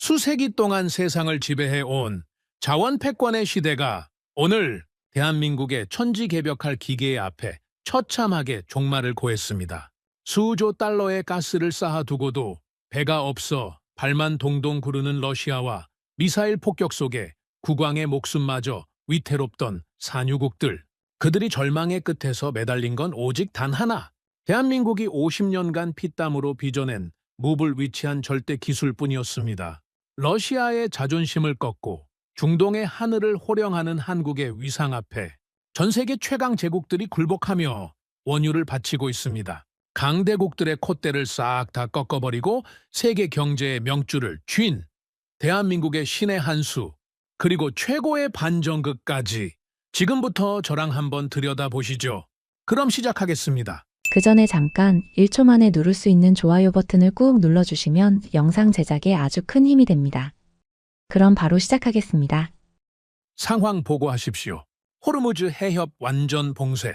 수세기 동안 세상을 지배해온 자원 패권의 시대가 오늘 대한민국의 천지개벽할 기계의 앞에 처참하게 종말을 고했습니다. 수조 달러의 가스를 쌓아두고도 배가 없어 발만 동동 구르는 러시아와 미사일 폭격 속에 국왕의 목숨마저 위태롭던 산유국들. 그들이 절망의 끝에서 매달린 건 오직 단 하나. 대한민국이 50년간 피땀으로 빚어낸 무불 위치한 절대 기술뿐이었습니다. 러시아의 자존심을 꺾고 중동의 하늘을 호령하는 한국의 위상 앞에 전 세계 최강 제국들이 굴복하며 원유를 바치고 있습니다. 강대국들의 콧대를 싹 다 꺾어버리고 세계 경제의 명줄을 쥔 대한민국의 신의 한 수, 그리고 최고의 반정극까지 지금부터 저랑 한번 들여다보시죠. 그럼 시작하겠습니다. 그 전에 잠깐 1초 만에 누를 수 있는 좋아요 버튼을 꾹 눌러주시면 영상 제작에 아주 큰 힘이 됩니다. 그럼 바로 시작하겠습니다. 상황 보고하십시오. 호르무즈 해협 완전 봉쇄,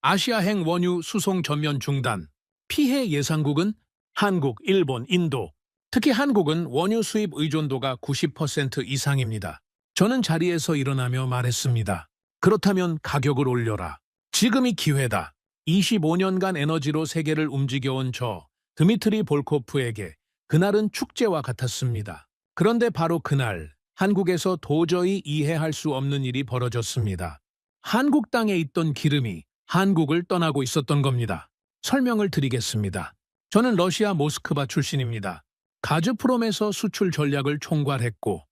아시아행 원유 수송 전면 중단, 피해 예상국은 한국, 일본, 인도. 특히 한국은 원유 수입 의존도가 90% 이상입니다. 저는 자리에서 일어나며 말했습니다. 그렇다면 가격을 올려라. 지금이 기회다. 25년간 에너지로 세계를 움직여온 저 드미트리 볼코프에게 그날은 축제와 같았습니다. 그런데 바로 그날 한국에서 도저히 이해할 수 없는 일이 벌어졌습니다. 한국 땅에 있던 기름이 한국을 떠나고 있었던 겁니다. 설명을 드리겠습니다. 저는 러시아 모스크바 출신입니다. 가즈프롬에서 수출 전략을 총괄했고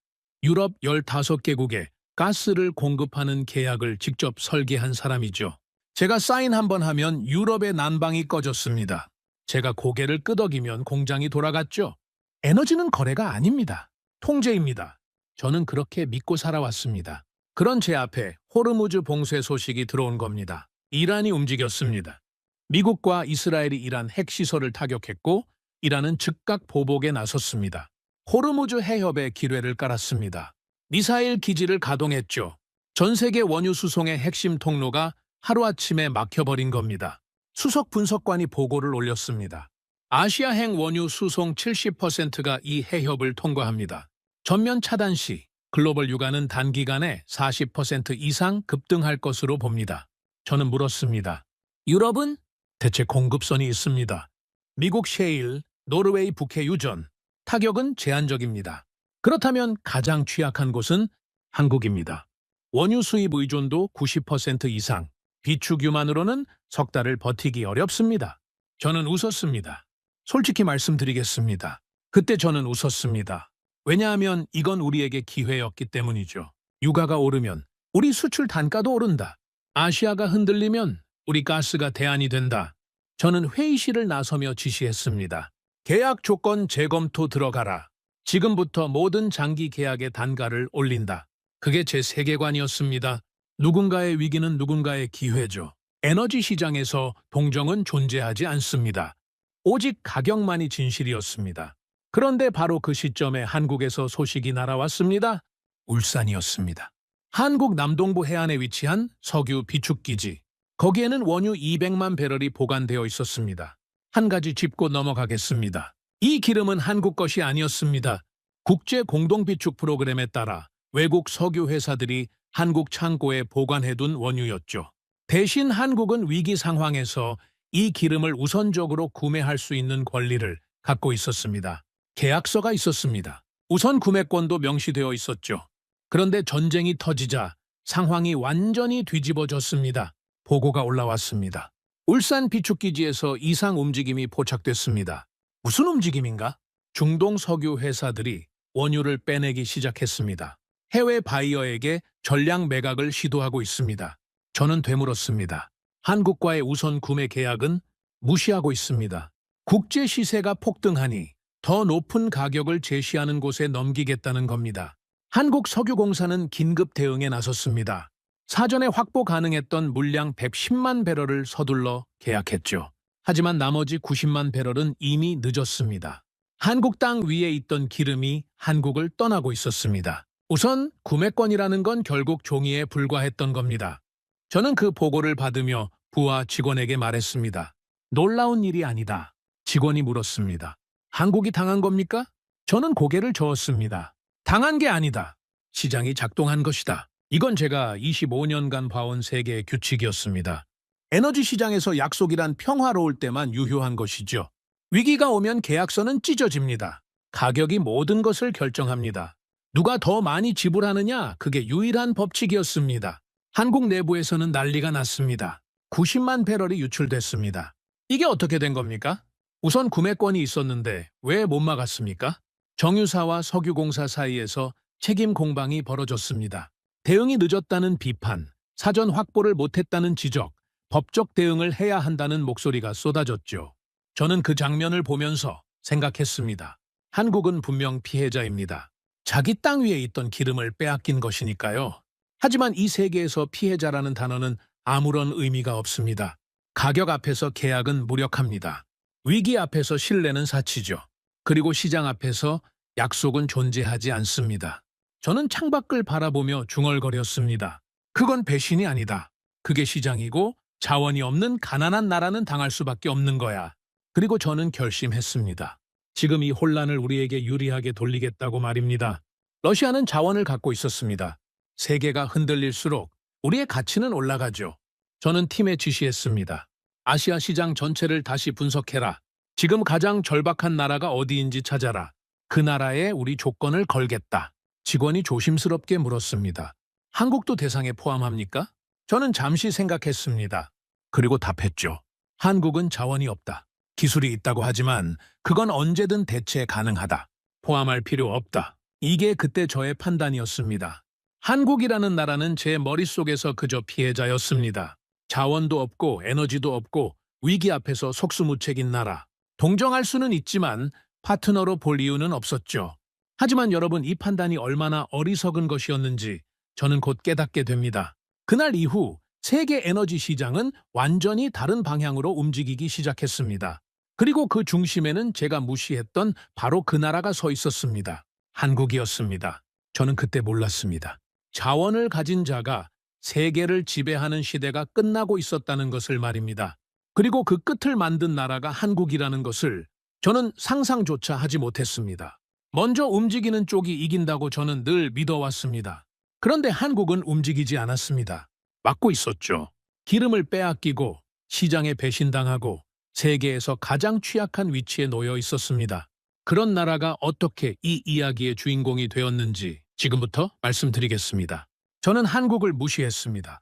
유럽 15개국에 가스를 공급하는 계약을 직접 설계한 사람이죠. 제가 사인 한번 하면 유럽의 난방이 꺼졌습니다. 제가 고개를 끄덕이면 공장이 돌아갔죠. 에너지는 거래가 아닙니다. 통제입니다. 저는 그렇게 믿고 살아왔습니다. 그런 제 앞에 호르무즈 봉쇄 소식이 들어온 겁니다. 이란이 움직였습니다. 미국과 이스라엘이 이란 핵시설을 타격했고 이란은 즉각 보복에 나섰습니다. 호르무즈 해협에 기뢰를 깔았습니다. 미사일 기지를 가동했죠. 전 세계 원유 수송의 핵심 통로가 하루아침에 막혀버린 겁니다. 수석 분석관이 보고를 올렸습니다. 아시아행 원유 수송 70%가 이 해협을 통과합니다. 전면 차단 시 글로벌 유가는 단기간에 40% 이상 급등할 것으로 봅니다. 저는 물었습니다. 유럽은? 대체 공급선이 있습니다. 미국 셰일, 노르웨이 북해 유전, 타격은 제한적입니다. 그렇다면 가장 취약한 곳은 한국입니다. 원유 수입 의존도 90% 이상, 비축유만으로는 석 달을 버티기 어렵습니다. 저는 웃었습니다. 솔직히 말씀드리겠습니다. 그때 저는 웃었습니다. 왜냐하면 이건 우리에게 기회였기 때문이죠. 유가가 오르면 우리 수출 단가도 오른다. 아시아가 흔들리면 우리 가스가 대안이 된다. 저는 회의실을 나서며 지시했습니다. 계약 조건 재검토 들어가라. 지금부터 모든 장기 계약의 단가를 올린다. 그게 제 세계관이었습니다. 누군가의 위기는 누군가의 기회죠. 에너지 시장에서 동정은 존재하지 않습니다. 오직 가격만이 진실이었습니다. 그런데 바로 그 시점에 한국에서 소식이 날아왔습니다. 울산이었습니다. 한국 남동부 해안에 위치한 석유 비축기지. 거기에는 원유 200만 배럴이 보관되어 있었습니다. 한 가지 짚고 넘어가겠습니다. 이 기름은 한국 것이 아니었습니다. 국제 공동비축 프로그램에 따라 외국 석유 회사들이 한국 창고에 보관해둔 원유였죠. 대신 한국은 위기 상황에서 이 기름을 우선적으로 구매할 수 있는 권리를 갖고 있었습니다. 계약서가 있었습니다. 우선 구매권도 명시되어 있었죠. 그런데 전쟁이 터지자 상황이 완전히 뒤집어졌습니다. 보고가 올라왔습니다. 울산 비축기지에서 이상 움직임이 포착됐습니다. 무슨 움직임인가? 중동 석유 회사들이 원유를 빼내기 시작했습니다. 해외 바이어에게 전량 매각을 시도하고 있습니다. 저는 되물었습니다. 한국과의 우선 구매 계약은 무시하고 있습니다. 국제 시세가 폭등하니 더 높은 가격을 제시하는 곳에 넘기겠다는 겁니다. 한국석유공사는 긴급 대응에 나섰습니다. 사전에 확보 가능했던 물량 110만 배럴을 서둘러 계약했죠. 하지만 나머지 90만 배럴은 이미 늦었습니다. 한국 땅 위에 있던 기름이 한국을 떠나고 있었습니다. 우선 구매권이라는 건 결국 종이에 불과했던 겁니다. 저는 그 보고를 받으며 부하 직원에게 말했습니다. 놀라운 일이 아니다. 직원이 물었습니다. 한국이 당한 겁니까? 저는 고개를 저었습니다. 당한 게 아니다. 시장이 작동한 것이다. 이건 제가 25년간 봐온 세계의 규칙이었습니다. 에너지 시장에서 약속이란 평화로울 때만 유효한 것이죠. 위기가 오면 계약서는 찢어집니다. 가격이 모든 것을 결정합니다. 누가 더 많이 지불하느냐, 그게 유일한 법칙이었습니다. 한국 내부에서는 난리가 났습니다. 90만 배럴이 유출됐습니다. 이게 어떻게 된 겁니까? 우선 구매권이 있었는데 왜 못 막았습니까? 정유사와 석유공사 사이에서 책임 공방이 벌어졌습니다. 대응이 늦었다는 비판, 사전 확보를 못했다는 지적, 법적 대응을 해야 한다는 목소리가 쏟아졌죠. 저는 그 장면을 보면서 생각했습니다. 한국은 분명 피해자입니다. 자기 땅 위에 있던 기름을 빼앗긴 것이니까요. 하지만 이 세계에서 피해자라는 단어는 아무런 의미가 없습니다. 가격 앞에서 계약은 무력합니다. 위기 앞에서 신뢰는 사치죠. 그리고 시장 앞에서 약속은 존재하지 않습니다. 저는 창밖을 바라보며 중얼거렸습니다. 그건 배신이 아니다. 그게 시장이고 자원이 없는 가난한 나라는 당할 수밖에 없는 거야. 그리고 저는 결심했습니다. 지금 이 혼란을 우리에게 유리하게 돌리겠다고 말입니다. 러시아는 자원을 갖고 있었습니다. 세계가 흔들릴수록 우리의 가치는 올라가죠. 저는 팀에 지시했습니다. 아시아 시장 전체를 다시 분석해라. 지금 가장 절박한 나라가 어디인지 찾아라. 그 나라에 우리 조건을 걸겠다. 직원이 조심스럽게 물었습니다. 한국도 대상에 포함합니까? 저는 잠시 생각했습니다. 그리고 답했죠. 한국은 자원이 없다. 기술이 있다고 하지만 그건 언제든 대체 가능하다. 포함할 필요 없다. 이게 그때 저의 판단이었습니다. 한국이라는 나라는 제 머릿속에서 그저 피해자였습니다. 자원도 없고 에너지도 없고 위기 앞에서 속수무책인 나라. 동정할 수는 있지만 파트너로 볼 이유는 없었죠. 하지만 여러분, 이 판단이 얼마나 어리석은 것이었는지 저는 곧 깨닫게 됩니다. 그날 이후 세계 에너지 시장은 완전히 다른 방향으로 움직이기 시작했습니다. 그리고 그 중심에는 제가 무시했던 바로 그 나라가 서 있었습니다. 한국이었습니다. 저는 그때 몰랐습니다. 자원을 가진 자가 세계를 지배하는 시대가 끝나고 있었다는 것을 말입니다. 그리고 그 끝을 만든 나라가 한국이라는 것을 저는 상상조차 하지 못했습니다. 먼저 움직이는 쪽이 이긴다고 저는 늘 믿어왔습니다. 그런데 한국은 움직이지 않았습니다. 막고 있었죠. 기름을 빼앗기고 시장에 배신당하고 세계에서 가장 취약한 위치에 놓여 있었습니다. 그런 나라가 어떻게 이 이야기의 주인공이 되었는지 지금부터 말씀드리겠습니다. 저는 한국을 무시했습니다.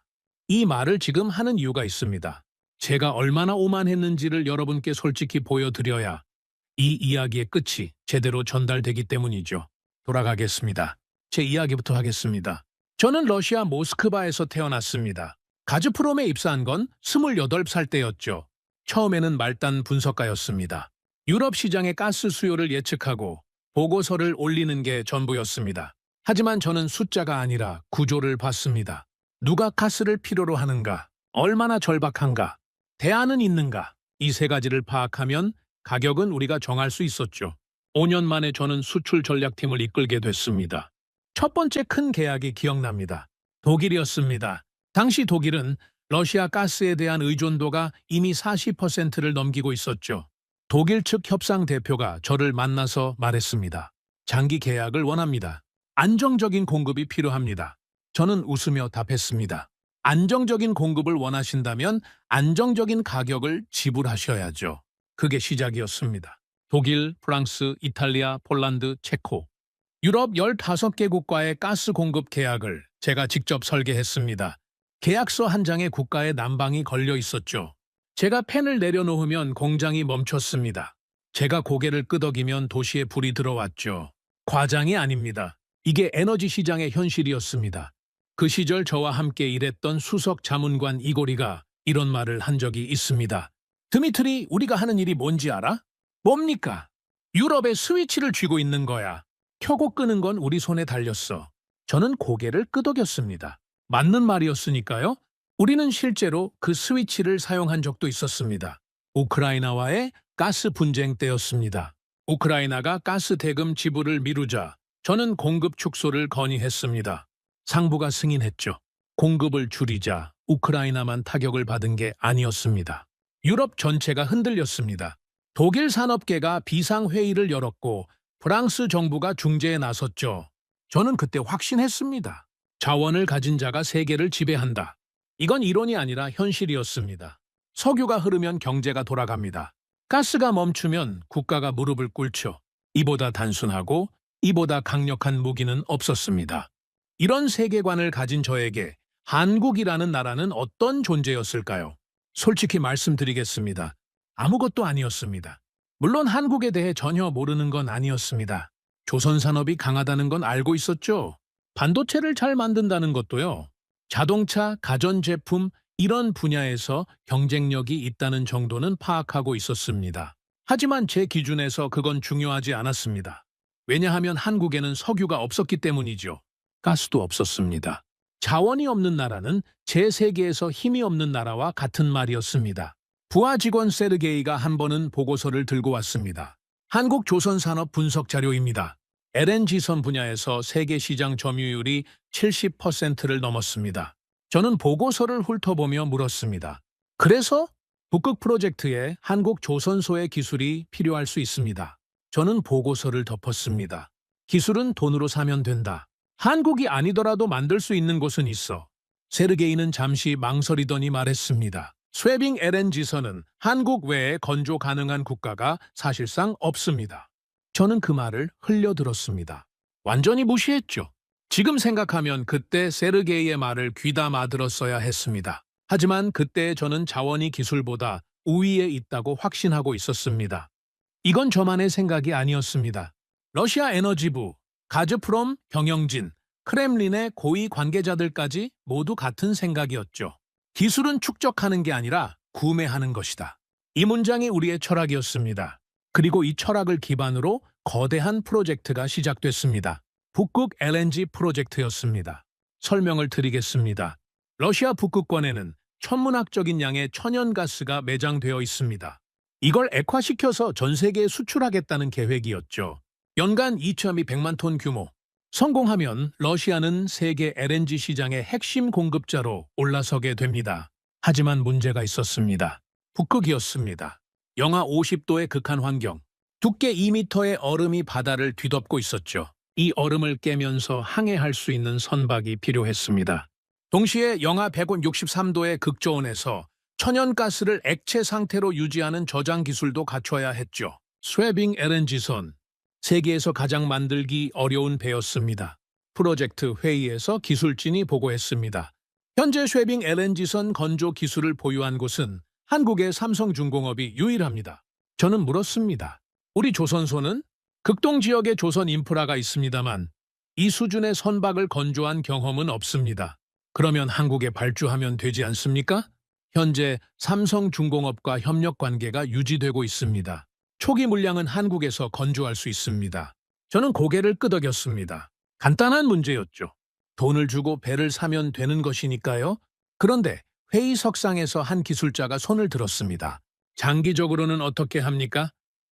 이 말을 지금 하는 이유가 있습니다. 제가 얼마나 오만했는지를 여러분께 솔직히 보여드려야 이 이야기의 끝이 제대로 전달되기 때문이죠. 돌아가겠습니다. 제 이야기부터 하겠습니다. 저는 러시아 모스크바에서 태어났습니다. 가즈프롬에 입사한 건 28살 때였죠. 처음에는 말단 분석가였습니다. 유럽 시장의 가스 수요를 예측하고 보고서를 올리는 게 전부였습니다. 하지만 저는 숫자가 아니라 구조를 봤습니다. 누가 가스를 필요로 하는가? 얼마나 절박한가? 대안은 있는가? 이 세 가지를 파악하면 가격은 우리가 정할 수 있었죠. 5년 만에 저는 수출 전략팀을 이끌게 됐습니다. 첫 번째 큰 계약이 기억납니다. 독일이었습니다. 당시 독일은 러시아 가스에 대한 의존도가 이미 40%를 넘기고 있었죠. 독일 측 협상 대표가 저를 만나서 말했습니다. 장기 계약을 원합니다. 안정적인 공급이 필요합니다. 저는 웃으며 답했습니다. 안정적인 공급을 원하신다면 안정적인 가격을 지불하셔야죠. 그게 시작이었습니다. 독일, 프랑스, 이탈리아, 폴란드, 체코. 유럽 15개국과의 가스 공급 계약을 제가 직접 설계했습니다. 계약서 한 장에 국가의 난방이 걸려 있었죠. 제가 펜을 내려놓으면 공장이 멈췄습니다. 제가 고개를 끄덕이면 도시에 불이 들어왔죠. 과장이 아닙니다. 이게 에너지 시장의 현실이었습니다. 그 시절 저와 함께 일했던 수석 자문관 이고리가 이런 말을 한 적이 있습니다. 드미트리, 우리가 하는 일이 뭔지 알아? 뭡니까? 유럽의 스위치를 쥐고 있는 거야. 켜고 끄는 건 우리 손에 달렸어. 저는 고개를 끄덕였습니다. 맞는 말이었으니까요. 우리는 실제로 그 스위치를 사용한 적도 있었습니다. 우크라이나와의 가스 분쟁 때였습니다. 우크라이나가 가스 대금 지불을 미루자 저는 공급 축소를 건의했습니다. 상부가 승인했죠. 공급을 줄이자 우크라이나만 타격을 받은 게 아니었습니다. 유럽 전체가 흔들렸습니다. 독일 산업계가 비상회의를 열었고 프랑스 정부가 중재에 나섰죠. 저는 그때 확신했습니다. 자원을 가진 자가 세계를 지배한다. 이건 이론이 아니라 현실이었습니다. 석유가 흐르면 경제가 돌아갑니다. 가스가 멈추면 국가가 무릎을 꿇죠. 이보다 단순하고 이보다 강력한 무기는 없었습니다. 이런 세계관을 가진 저에게 한국이라는 나라는 어떤 존재였을까요? 솔직히 말씀드리겠습니다. 아무것도 아니었습니다. 물론 한국에 대해 전혀 모르는 건 아니었습니다. 조선 산업이 강하다는 건 알고 있었죠. 반도체를 잘 만든다는 것도요. 자동차, 가전제품 이런 분야에서 경쟁력이 있다는 정도는 파악하고 있었습니다. 하지만 제 기준에서 그건 중요하지 않았습니다. 왜냐하면 한국에는 석유가 없었기 때문이죠. 가스도 없었습니다. 자원이 없는 나라는 제3계에서 힘이 없는 나라와 같은 말이었습니다. 부하 직원 세르게이가 한 번은 보고서를 들고 왔습니다. 한국 조선산업 분석 자료입니다. LNG선 분야에서 세계 시장 점유율이 70%를 넘었습니다. 저는 보고서를 훑어보며 물었습니다. 그래서 북극 프로젝트에 한국 조선소의 기술이 필요할 수 있습니다. 저는 보고서를 덮었습니다. 기술은 돈으로 사면 된다. 한국이 아니더라도 만들 수 있는 곳은 있어. 세르게이는 잠시 망설이더니 말했습니다. 쇠빙 LNG선은 한국 외에 건조 가능한 국가가 사실상 없습니다. 저는 그 말을 흘려들었습니다. 완전히 무시했죠. 지금 생각하면 그때 세르게이의 말을 귀담아 들었어야 했습니다. 하지만 그때 저는 자원이 기술보다 우위에 있다고 확신하고 있었습니다. 이건 저만의 생각이 아니었습니다. 러시아 에너지부, 가즈프롬, 경영진, 크렘린의 고위 관계자들까지 모두 같은 생각이었죠. 기술은 축적하는 게 아니라 구매하는 것이다. 이 문장이 우리의 철학이었습니다. 그리고 이 철학을 기반으로 거대한 프로젝트가 시작됐습니다. 북극 LNG 프로젝트였습니다. 설명을 드리겠습니다. 러시아 북극권에는 천문학적인 양의 천연가스가 매장되어 있습니다. 이걸 액화시켜서 전 세계에 수출하겠다는 계획이었죠. 연간 2,200만 톤 규모. 성공하면 러시아는 세계 LNG 시장의 핵심 공급자로 올라서게 됩니다. 하지만 문제가 있었습니다. 북극이었습니다. 영하 50도의 극한 환경. 두께 2m의 얼음이 바다를 뒤덮고 있었죠. 이 얼음을 깨면서 항해할 수 있는 선박이 필요했습니다. 동시에 영하 163도의 극저온에서 천연가스를 액체 상태로 유지하는 저장 기술도 갖춰야 했죠. 쇠빙 LNG선. 세계에서 가장 만들기 어려운 배였습니다. 프로젝트 회의에서 기술진이 보고했습니다. 현재 쇠빙 LNG선 건조 기술을 보유한 곳은 한국의 삼성중공업이 유일합니다. 저는 물었습니다. 우리 조선소는 극동 지역에 조선 인프라가 있습니다만 이 수준의 선박을 건조한 경험은 없습니다. 그러면 한국에 발주하면 되지 않습니까? 현재 삼성중공업과 협력 관계가 유지되고 있습니다. 초기 물량은 한국에서 건조할 수 있습니다. 저는 고개를 끄덕였습니다. 간단한 문제였죠. 돈을 주고 배를 사면 되는 것이니까요. 그런데 회의석상에서 한 기술자가 손을 들었습니다. 장기적으로는 어떻게 합니까?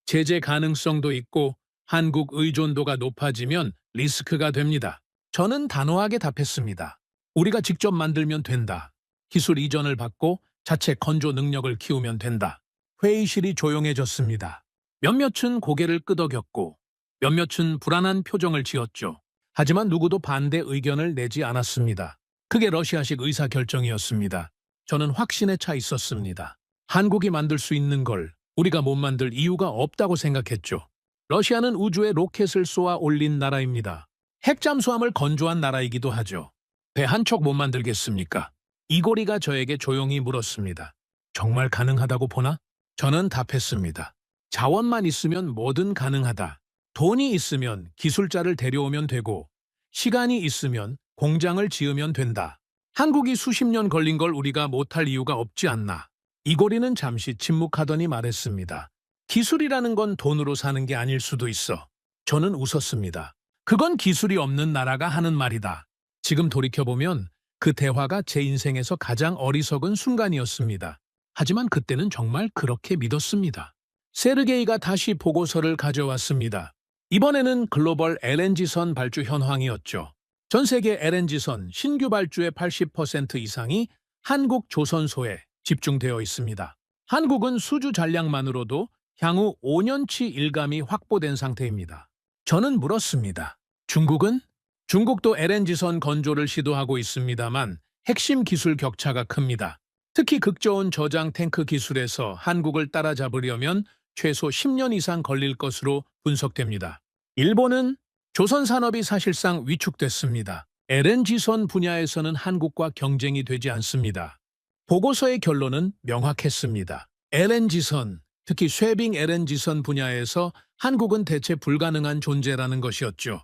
제재 가능성도 있고 한국 의존도가 높아지면 리스크가 됩니다. 저는 단호하게 답했습니다. 우리가 직접 만들면 된다. 기술 이전을 받고 자체 건조 능력을 키우면 된다. 회의실이 조용해졌습니다. 몇몇은 고개를 끄덕였고 몇몇은 불안한 표정을 지었죠. 하지만 누구도 반대 의견을 내지 않았습니다. 그게 러시아식 의사결정이었습니다. 저는 확신에 차 있었습니다. 한국이 만들 수 있는 걸 우리가 못 만들 이유가 없다고 생각했죠. 러시아는 우주에 로켓을 쏘아 올린 나라입니다. 핵잠수함을 건조한 나라이기도 하죠. 배 한 척 못 만들겠습니까? 이고리가 저에게 조용히 물었습니다. 정말 가능하다고 보나? 저는 답했습니다. 자원만 있으면 뭐든 가능하다. 돈이 있으면 기술자를 데려오면 되고 시간이 있으면 공장을 지으면 된다. 한국이 수십 년 걸린 걸 우리가 못할 이유가 없지 않나. 이고리는 잠시 침묵하더니 말했습니다. 기술이라는 건 돈으로 사는 게 아닐 수도 있어. 저는 웃었습니다. 그건 기술이 없는 나라가 하는 말이다. 지금 돌이켜보면 그 대화가 제 인생에서 가장 어리석은 순간이었습니다. 하지만 그때는 정말 그렇게 믿었습니다. 세르게이가 다시 보고서를 가져왔습니다. 이번에는 글로벌 LNG선 발주 현황이었죠. 전 세계 LNG선 신규 발주의 80% 이상이 한국 조선소에 집중되어 있습니다. 한국은 수주 잔량만으로도 향후 5년치 일감이 확보된 상태입니다. 저는 물었습니다. 중국은? 중국도 LNG선 건조를 시도하고 있습니다만 핵심 기술 격차가 큽니다. 특히 극저온 저장 탱크 기술에서 한국을 따라잡으려면 최소 10년 이상 걸릴 것으로 분석됩니다. 일본은 조선 산업이 사실상 위축됐습니다. LNG선 분야에서는 한국과 경쟁이 되지 않습니다. 보고서의 결론은 명확했습니다. LNG선, 특히 쉐빙 LNG선 분야에서 한국은 대체 불가능한 존재라는 것이었죠.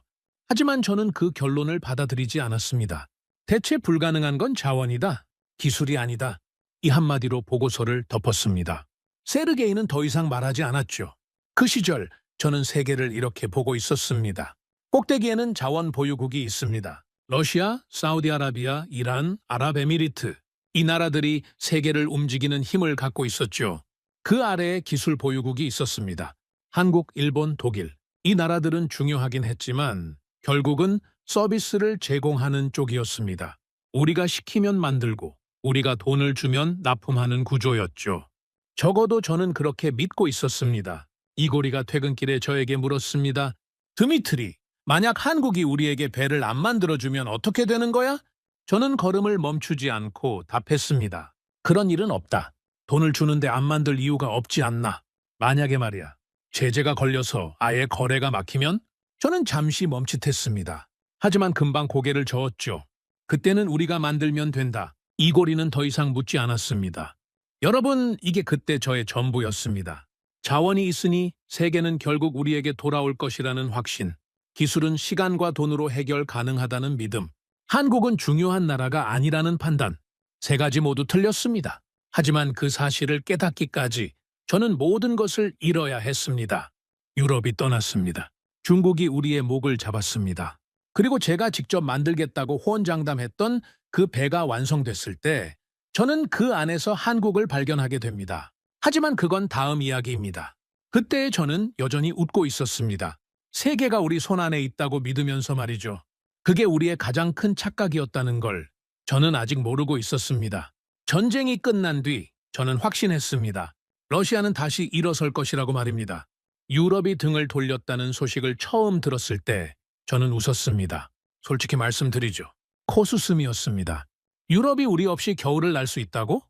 하지만 저는 그 결론을 받아들이지 않았습니다. 대체 불가능한 건 자원이다, 기술이 아니다. 이 한마디로 보고서를 덮었습니다. 세르게이는 더 이상 말하지 않았죠. 그 시절 저는 세계를 이렇게 보고 있었습니다. 꼭대기에는 자원 보유국이 있습니다. 러시아, 사우디아라비아, 이란, 아랍에미리트. 이 나라들이 세계를 움직이는 힘을 갖고 있었죠. 그 아래에 기술 보유국이 있었습니다. 한국, 일본, 독일. 이 나라들은 중요하긴 했지만 결국은 서비스를 제공하는 쪽이었습니다. 우리가 시키면 만들고 우리가 돈을 주면 납품하는 구조였죠. 적어도 저는 그렇게 믿고 있었습니다. 이고리가 퇴근길에 저에게 물었습니다. 드미트리, 만약 한국이 우리에게 배를 안 만들어주면 어떻게 되는 거야? 저는 걸음을 멈추지 않고 답했습니다. 그런 일은 없다. 돈을 주는데 안 만들 이유가 없지 않나. 만약에 말이야, 제재가 걸려서 아예 거래가 막히면? 저는 잠시 멈칫했습니다. 하지만 금방 고개를 저었죠. 그때는 우리가 만들면 된다. 이고리는 더 이상 묻지 않았습니다. 여러분, 이게 그때 저의 전부였습니다. 자원이 있으니 세계는 결국 우리에게 돌아올 것이라는 확신. 기술은 시간과 돈으로 해결 가능하다는 믿음. 한국은 중요한 나라가 아니라는 판단. 세 가지 모두 틀렸습니다. 하지만 그 사실을 깨닫기까지 저는 모든 것을 잃어야 했습니다. 유럽이 떠났습니다. 중국이 우리의 목을 잡았습니다. 그리고 제가 직접 만들겠다고 호언장담했던 그 배가 완성됐을 때 저는 그 안에서 한국을 발견하게 됩니다. 하지만 그건 다음 이야기입니다. 그때 저는 여전히 웃고 있었습니다. 세계가 우리 손안에 있다고 믿으면서 말이죠. 그게 우리의 가장 큰 착각이었다는 걸 저는 아직 모르고 있었습니다. 전쟁이 끝난 뒤 저는 확신했습니다. 러시아는 다시 일어설 것이라고 말입니다. 유럽이 등을 돌렸다는 소식을 처음 들었을 때 저는 웃었습니다. 솔직히 말씀드리죠. 코수슴이었습니다. 유럽이 우리 없이 겨울을 날 수 있다고?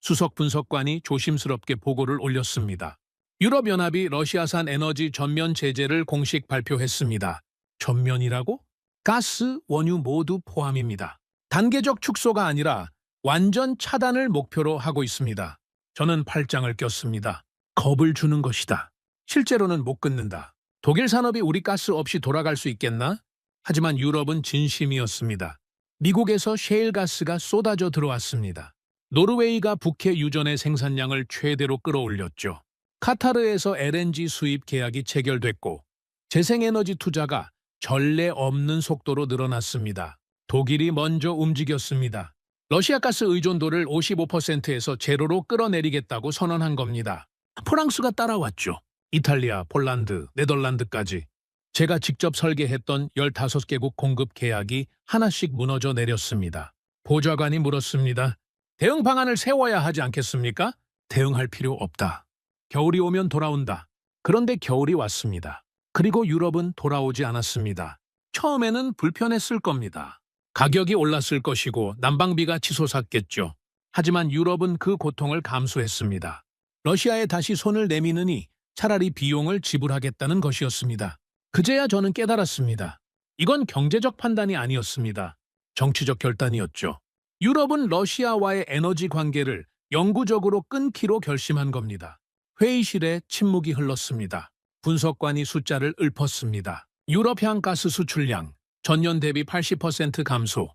수석 분석관이 조심스럽게 보고를 올렸습니다. 유럽연합이 러시아산 에너지 전면 제재를 공식 발표했습니다. 전면이라고? 가스, 원유 모두 포함입니다. 단계적 축소가 아니라 완전 차단을 목표로 하고 있습니다. 저는 팔짱을 꼈습니다. 겁을 주는 것이다. 실제로는 못 끊는다. 독일 산업이 우리 가스 없이 돌아갈 수 있겠나? 하지만 유럽은 진심이었습니다. 미국에서 셰일 가스가 쏟아져 들어왔습니다. 노르웨이가 북해 유전의 생산량을 최대로 끌어올렸죠. 카타르에서 LNG 수입 계약이 체결됐고 재생에너지 투자가 전례 없는 속도로 늘어났습니다. 독일이 먼저 움직였습니다. 러시아 가스 의존도를 55%에서 제로로 끌어내리겠다고 선언한 겁니다. 프랑스가 따라왔죠. 이탈리아, 폴란드, 네덜란드까지. 제가 직접 설계했던 15개국 공급 계약이 하나씩 무너져 내렸습니다. 보좌관이 물었습니다. 대응 방안을 세워야 하지 않겠습니까? 대응할 필요 없다. 겨울이 오면 돌아온다. 그런데 겨울이 왔습니다. 그리고 유럽은 돌아오지 않았습니다. 처음에는 불편했을 겁니다. 가격이 올랐을 것이고 난방비가 치솟았겠죠. 하지만 유럽은 그 고통을 감수했습니다. 러시아에 다시 손을 내미느니 차라리 비용을 지불하겠다는 것이었습니다. 그제야 저는 깨달았습니다. 이건 경제적 판단이 아니었습니다. 정치적 결단이었죠. 유럽은 러시아와의 에너지 관계를 영구적으로 끊기로 결심한 겁니다. 회의실에 침묵이 흘렀습니다. 분석관이 숫자를 읊었습니다. 유럽향 가스 수출량, 전년 대비 80% 감소,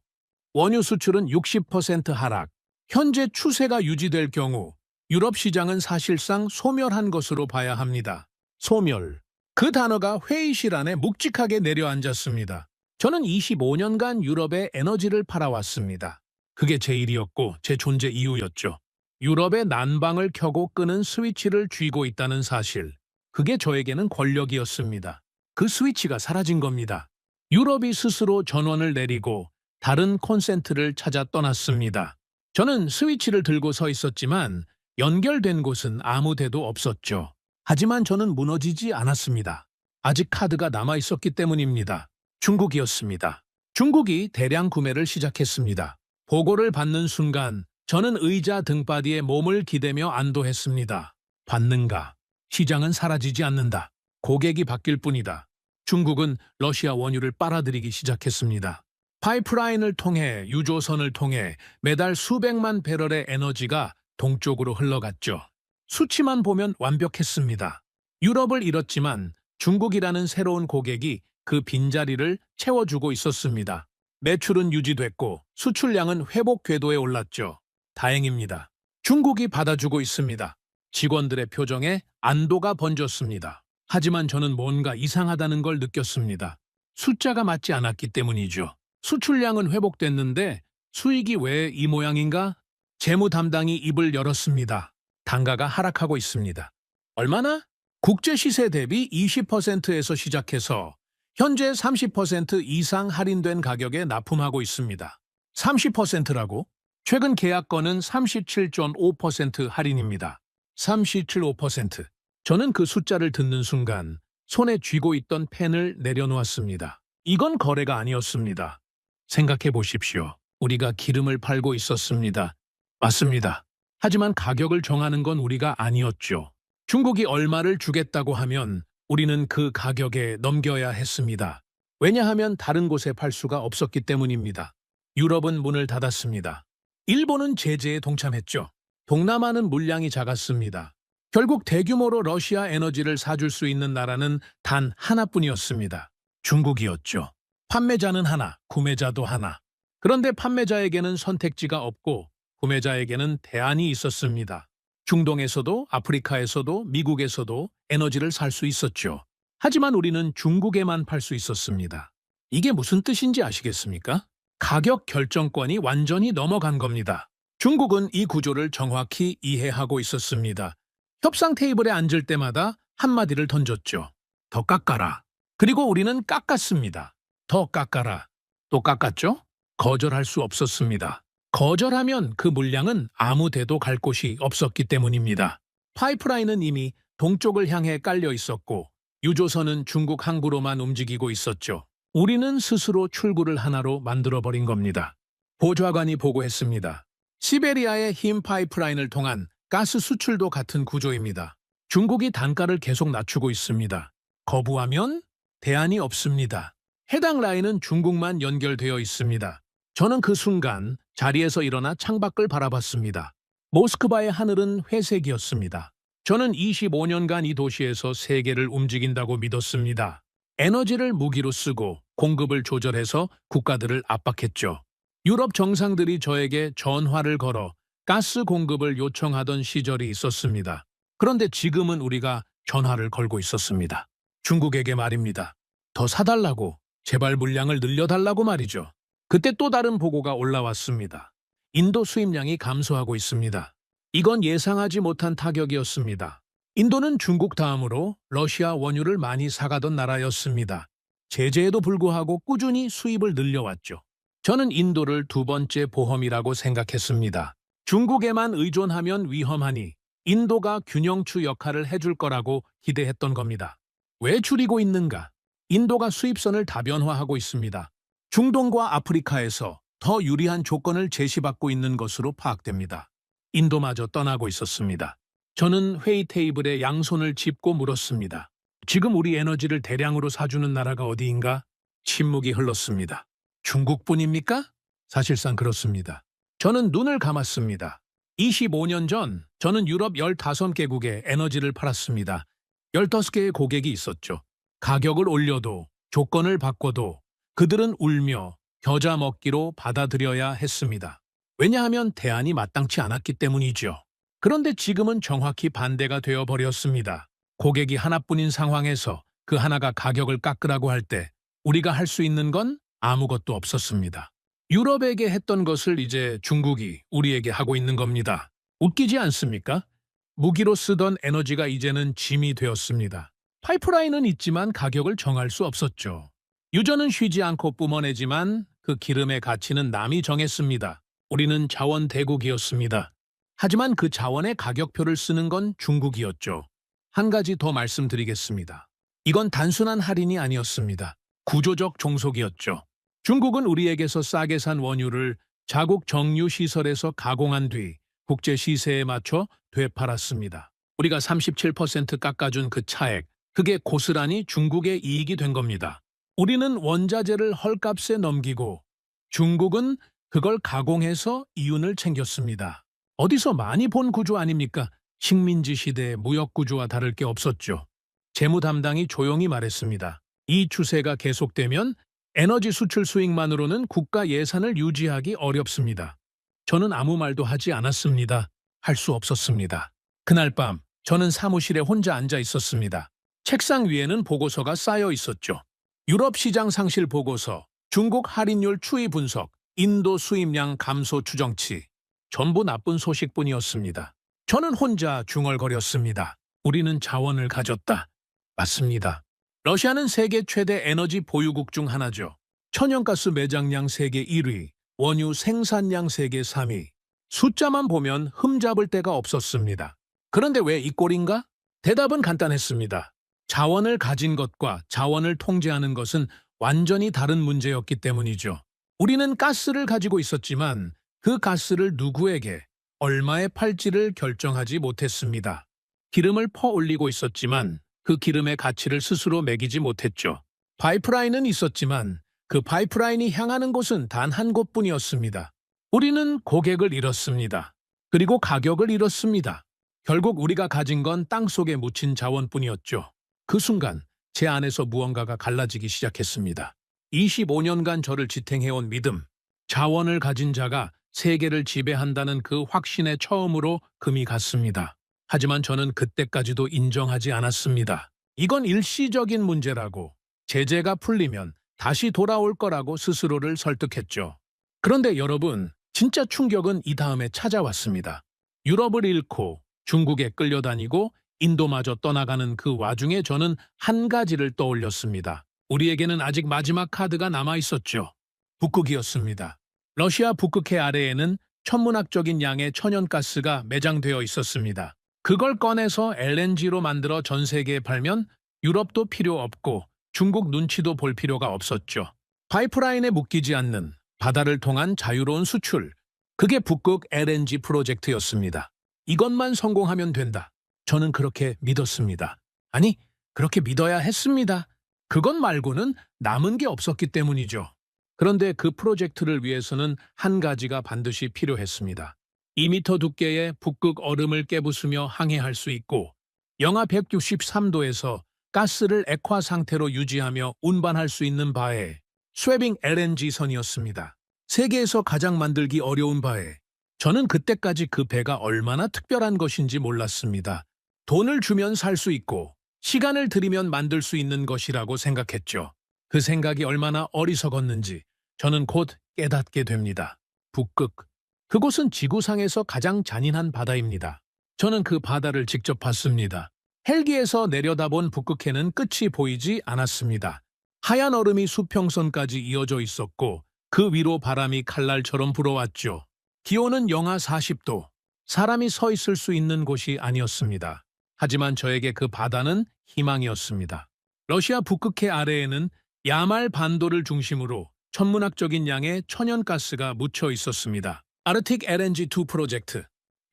원유 수출은 60% 하락. 현재 추세가 유지될 경우 유럽 시장은 사실상 소멸한 것으로 봐야 합니다. 소멸. 그 단어가 회의실 안에 묵직하게 내려앉았습니다. 저는 25년간 유럽에 에너지를 팔아왔습니다. 그게 제 일이었고 제 존재 이유였죠. 유럽의 난방을 켜고 끄는 스위치를 쥐고 있다는 사실. 그게 저에게는 권력이었습니다. 그 스위치가 사라진 겁니다. 유럽이 스스로 전원을 내리고 다른 콘센트를 찾아 떠났습니다. 저는 스위치를 들고 서 있었지만 연결된 곳은 아무 데도 없었죠. 하지만 저는 무너지지 않았습니다. 아직 카드가 남아 있었기 때문입니다. 중국이었습니다. 중국이 대량 구매를 시작했습니다. 보고를 받는 순간 저는 의자 등바디에 몸을 기대며 안도했습니다. 받는가? 시장은 사라지지 않는다. 고객이 바뀔 뿐이다. 중국은 러시아 원유를 빨아들이기 시작했습니다. 파이프라인을 통해 유조선을 통해 매달 수백만 배럴의 에너지가 동쪽으로 흘러갔죠. 수치만 보면 완벽했습니다. 유럽을 잃었지만 중국이라는 새로운 고객이 그 빈자리를 채워주고 있었습니다. 매출은 유지됐고 수출량은 회복 궤도에 올랐죠. 다행입니다. 중국이 받아주고 있습니다. 직원들의 표정에 안도가 번졌습니다. 하지만 저는 뭔가 이상하다는 걸 느꼈습니다. 숫자가 맞지 않았기 때문이죠. 수출량은 회복됐는데 수익이 왜 이 모양인가? 재무 담당이 입을 열었습니다. 단가가 하락하고 있습니다. 얼마나? 국제 시세 대비 20%에서 시작해서 현재 30% 이상 할인된 가격에 납품하고 있습니다. 30%라고? 최근 계약건은 37.5% 할인입니다. 37.5%. 저는 그 숫자를 듣는 순간 손에 쥐고 있던 펜을 내려놓았습니다. 이건 거래가 아니었습니다. 생각해 보십시오. 우리가 기름을 팔고 있었습니다. 맞습니다. 하지만 가격을 정하는 건 우리가 아니었죠. 중국이 얼마를 주겠다고 하면 우리는 그 가격에 넘겨야 했습니다. 왜냐하면 다른 곳에 팔 수가 없었기 때문입니다. 유럽은 문을 닫았습니다. 일본은 제재에 동참했죠. 동남아는 물량이 작았습니다. 결국 대규모로 러시아 에너지를 사줄 수 있는 나라는 단 하나뿐이었습니다. 중국이었죠. 판매자는 하나, 구매자도 하나. 그런데 판매자에게는 선택지가 없고 구매자에게는 대안이 있었습니다. 중동에서도 아프리카에서도 미국에서도 에너지를 살 수 있었죠. 하지만 우리는 중국에만 팔 수 있었습니다. 이게 무슨 뜻인지 아시겠습니까? 가격 결정권이 완전히 넘어간 겁니다. 중국은 이 구조를 정확히 이해하고 있었습니다. 협상 테이블에 앉을 때마다 한마디를 던졌죠. 더 깎아라. 그리고 우리는 깎았습니다. 더 깎아라. 또 깎았죠? 거절할 수 없었습니다. 거절하면 그 물량은 아무 데도 갈 곳이 없었기 때문입니다. 파이프라인은 이미 동쪽을 향해 깔려 있었고 유조선은 중국 항구로만 움직이고 있었죠. 우리는 스스로 출구를 하나로 만들어버린 겁니다. 보좌관이 보고했습니다. 시베리아의 흰 파이프라인을 통한 가스 수출도 같은 구조입니다. 중국이 단가를 계속 낮추고 있습니다. 거부하면 대안이 없습니다. 해당 라인은 중국만 연결되어 있습니다. 저는 그 순간 자리에서 일어나 창밖을 바라봤습니다. 모스크바의 하늘은 회색이었습니다. 저는 25년간 이 도시에서 세계를 움직인다고 믿었습니다. 에너지를 무기로 쓰고 공급을 조절해서 국가들을 압박했죠. 유럽 정상들이 저에게 전화를 걸어 가스 공급을 요청하던 시절이 있었습니다. 그런데 지금은 우리가 전화를 걸고 있었습니다. 중국에게 말입니다. 더 사달라고, 제발 물량을 늘려달라고 말이죠. 그때 또 다른 보고가 올라왔습니다. 인도 수입량이 감소하고 있습니다. 이건 예상하지 못한 타격이었습니다. 인도는 중국 다음으로 러시아 원유를 많이 사가던 나라였습니다. 제재에도 불구하고 꾸준히 수입을 늘려왔죠. 저는 인도를 두 번째 보험이라고 생각했습니다. 중국에만 의존하면 위험하니 인도가 균형추 역할을 해줄 거라고 기대했던 겁니다. 왜 줄이고 있는가? 인도가 수입선을 다변화하고 있습니다. 중동과 아프리카에서 더 유리한 조건을 제시받고 있는 것으로 파악됩니다. 인도마저 떠나고 있었습니다. 저는 회의 테이블에 양손을 짚고 물었습니다. 지금 우리 에너지를 대량으로 사주는 나라가 어디인가? 침묵이 흘렀습니다. 중국뿐입니까? 사실상 그렇습니다. 저는 눈을 감았습니다. 25년 전 저는 유럽 15개국에 에너지를 팔았습니다. 15개의 고객이 있었죠. 가격을 올려도 조건을 바꿔도 그들은 울며 겨자 먹기로 받아들여야 했습니다. 왜냐하면 대안이 마땅치 않았기 때문이죠. 그런데 지금은 정확히 반대가 되어버렸습니다. 고객이 하나뿐인 상황에서 그 하나가 가격을 깎으라고 할 때 우리가 할 수 있는 건 아무것도 없었습니다. 유럽에게 했던 것을 이제 중국이 우리에게 하고 있는 겁니다. 웃기지 않습니까? 무기로 쓰던 에너지가 이제는 짐이 되었습니다. 파이프라인은 있지만 가격을 정할 수 없었죠. 유저는 쉬지 않고 뿜어내지만 그 기름의 가치는 남이 정했습니다. 우리는 자원 대국이었습니다. 하지만 그 자원의 가격표를 쓰는 건 중국이었죠. 한 가지 더 말씀드리겠습니다. 이건 단순한 할인이 아니었습니다. 구조적 종속이었죠. 중국은 우리에게서 싸게 산 원유를 자국 정유 시설에서 가공한 뒤 국제 시세에 맞춰 되팔았습니다. 우리가 37% 깎아준 그 차액, 그게 고스란히 중국의 이익이 된 겁니다. 우리는 원자재를 헐값에 넘기고 중국은 그걸 가공해서 이윤을 챙겼습니다. 어디서 많이 본 구조 아닙니까? 식민지 시대의 무역 구조와 다를 게 없었죠. 재무 담당이 조용히 말했습니다. 이 추세가 계속되면 에너지 수출 수익만으로는 국가 예산을 유지하기 어렵습니다. 저는 아무 말도 하지 않았습니다. 할 수 없었습니다. 그날 밤 저는 사무실에 혼자 앉아 있었습니다. 책상 위에는 보고서가 쌓여 있었죠. 유럽 시장 상실 보고서, 중국 할인율 추이 분석, 인도 수입량 감소 추정치. 전부 나쁜 소식뿐이었습니다. 저는 혼자 중얼거렸습니다. 우리는 자원을 가졌다. 맞습니다. 러시아는 세계 최대 에너지 보유국 중 하나죠. 천연가스 매장량 세계 1위, 원유 생산량 세계 3위. 숫자만 보면 흠잡을 데가 없었습니다. 그런데 왜 이 꼴인가? 대답은 간단했습니다. 자원을 가진 것과 자원을 통제하는 것은 완전히 다른 문제였기 때문이죠. 우리는 가스를 가지고 있었지만 그 가스를 누구에게 얼마에 팔지를 결정하지 못했습니다. 기름을 퍼올리고 있었지만 그 기름의 가치를 스스로 매기지 못했죠. 파이프라인은 있었지만 그 파이프라인이 향하는 곳은 단 한 곳뿐이었습니다. 우리는 고객을 잃었습니다. 그리고 가격을 잃었습니다. 결국 우리가 가진 건 땅속에 묻힌 자원뿐이었죠. 그 순간 제 안에서 무언가가 갈라지기 시작했습니다. 25년간 저를 지탱해온 믿음, 자원을 가진 자가 세계를 지배한다는 그 확신에 처음으로 금이 갔습니다. 하지만 저는 그때까지도 인정하지 않았습니다. 이건 일시적인 문제라고, 제재가 풀리면 다시 돌아올 거라고 스스로를 설득했죠. 그런데 여러분, 진짜 충격은 이 다음에 찾아왔습니다. 유럽을 잃고 중국에 끌려다니고 인도마저 떠나가는 그 와중에 저는 한 가지를 떠올렸습니다. 우리에게는 아직 마지막 카드가 남아있었죠. 북극이었습니다. 러시아 북극해 아래에는 천문학적인 양의 천연가스가 매장되어 있었습니다. 그걸 꺼내서 LNG로 만들어 전 세계에 팔면 유럽도 필요 없고 중국 눈치도 볼 필요가 없었죠. 파이프라인에 묶이지 않는 바다를 통한 자유로운 수출, 그게 북극 LNG 프로젝트였습니다. 이것만 성공하면 된다. 저는 그렇게 믿었습니다. 아니, 그렇게 믿어야 했습니다. 그것 말고는 남은 게 없었기 때문이죠. 그런데 그 프로젝트를 위해서는 한 가지가 반드시 필요했습니다. 2m 두께의 북극 얼음을 깨부수며 항해할 수 있고 영하 163도에서 가스를 액화 상태로 유지하며 운반할 수 있는 바에 스웨빙 LNG선이었습니다. 세계에서 가장 만들기 어려운 바에 저는 그때까지 그 배가 얼마나 특별한 것인지 몰랐습니다. 돈을 주면 살 수 있고 시간을 들이면 만들 수 있는 것이라고 생각했죠. 그 생각이 얼마나 어리석었는지 저는 곧 깨닫게 됩니다. 북극. 그곳은 지구상에서 가장 잔인한 바다입니다. 저는 그 바다를 직접 봤습니다. 헬기에서 내려다본 북극해는 끝이 보이지 않았습니다. 하얀 얼음이 수평선까지 이어져 있었고 그 위로 바람이 칼날처럼 불어왔죠. 기온은 영하 40도. 사람이 서 있을 수 있는 곳이 아니었습니다. 하지만 저에게 그 바다는 희망이었습니다. 러시아 북극해 아래에는 야말 반도를 중심으로 천문학적인 양의 천연가스가 묻혀 있었습니다. 아르틱 LNG2 프로젝트.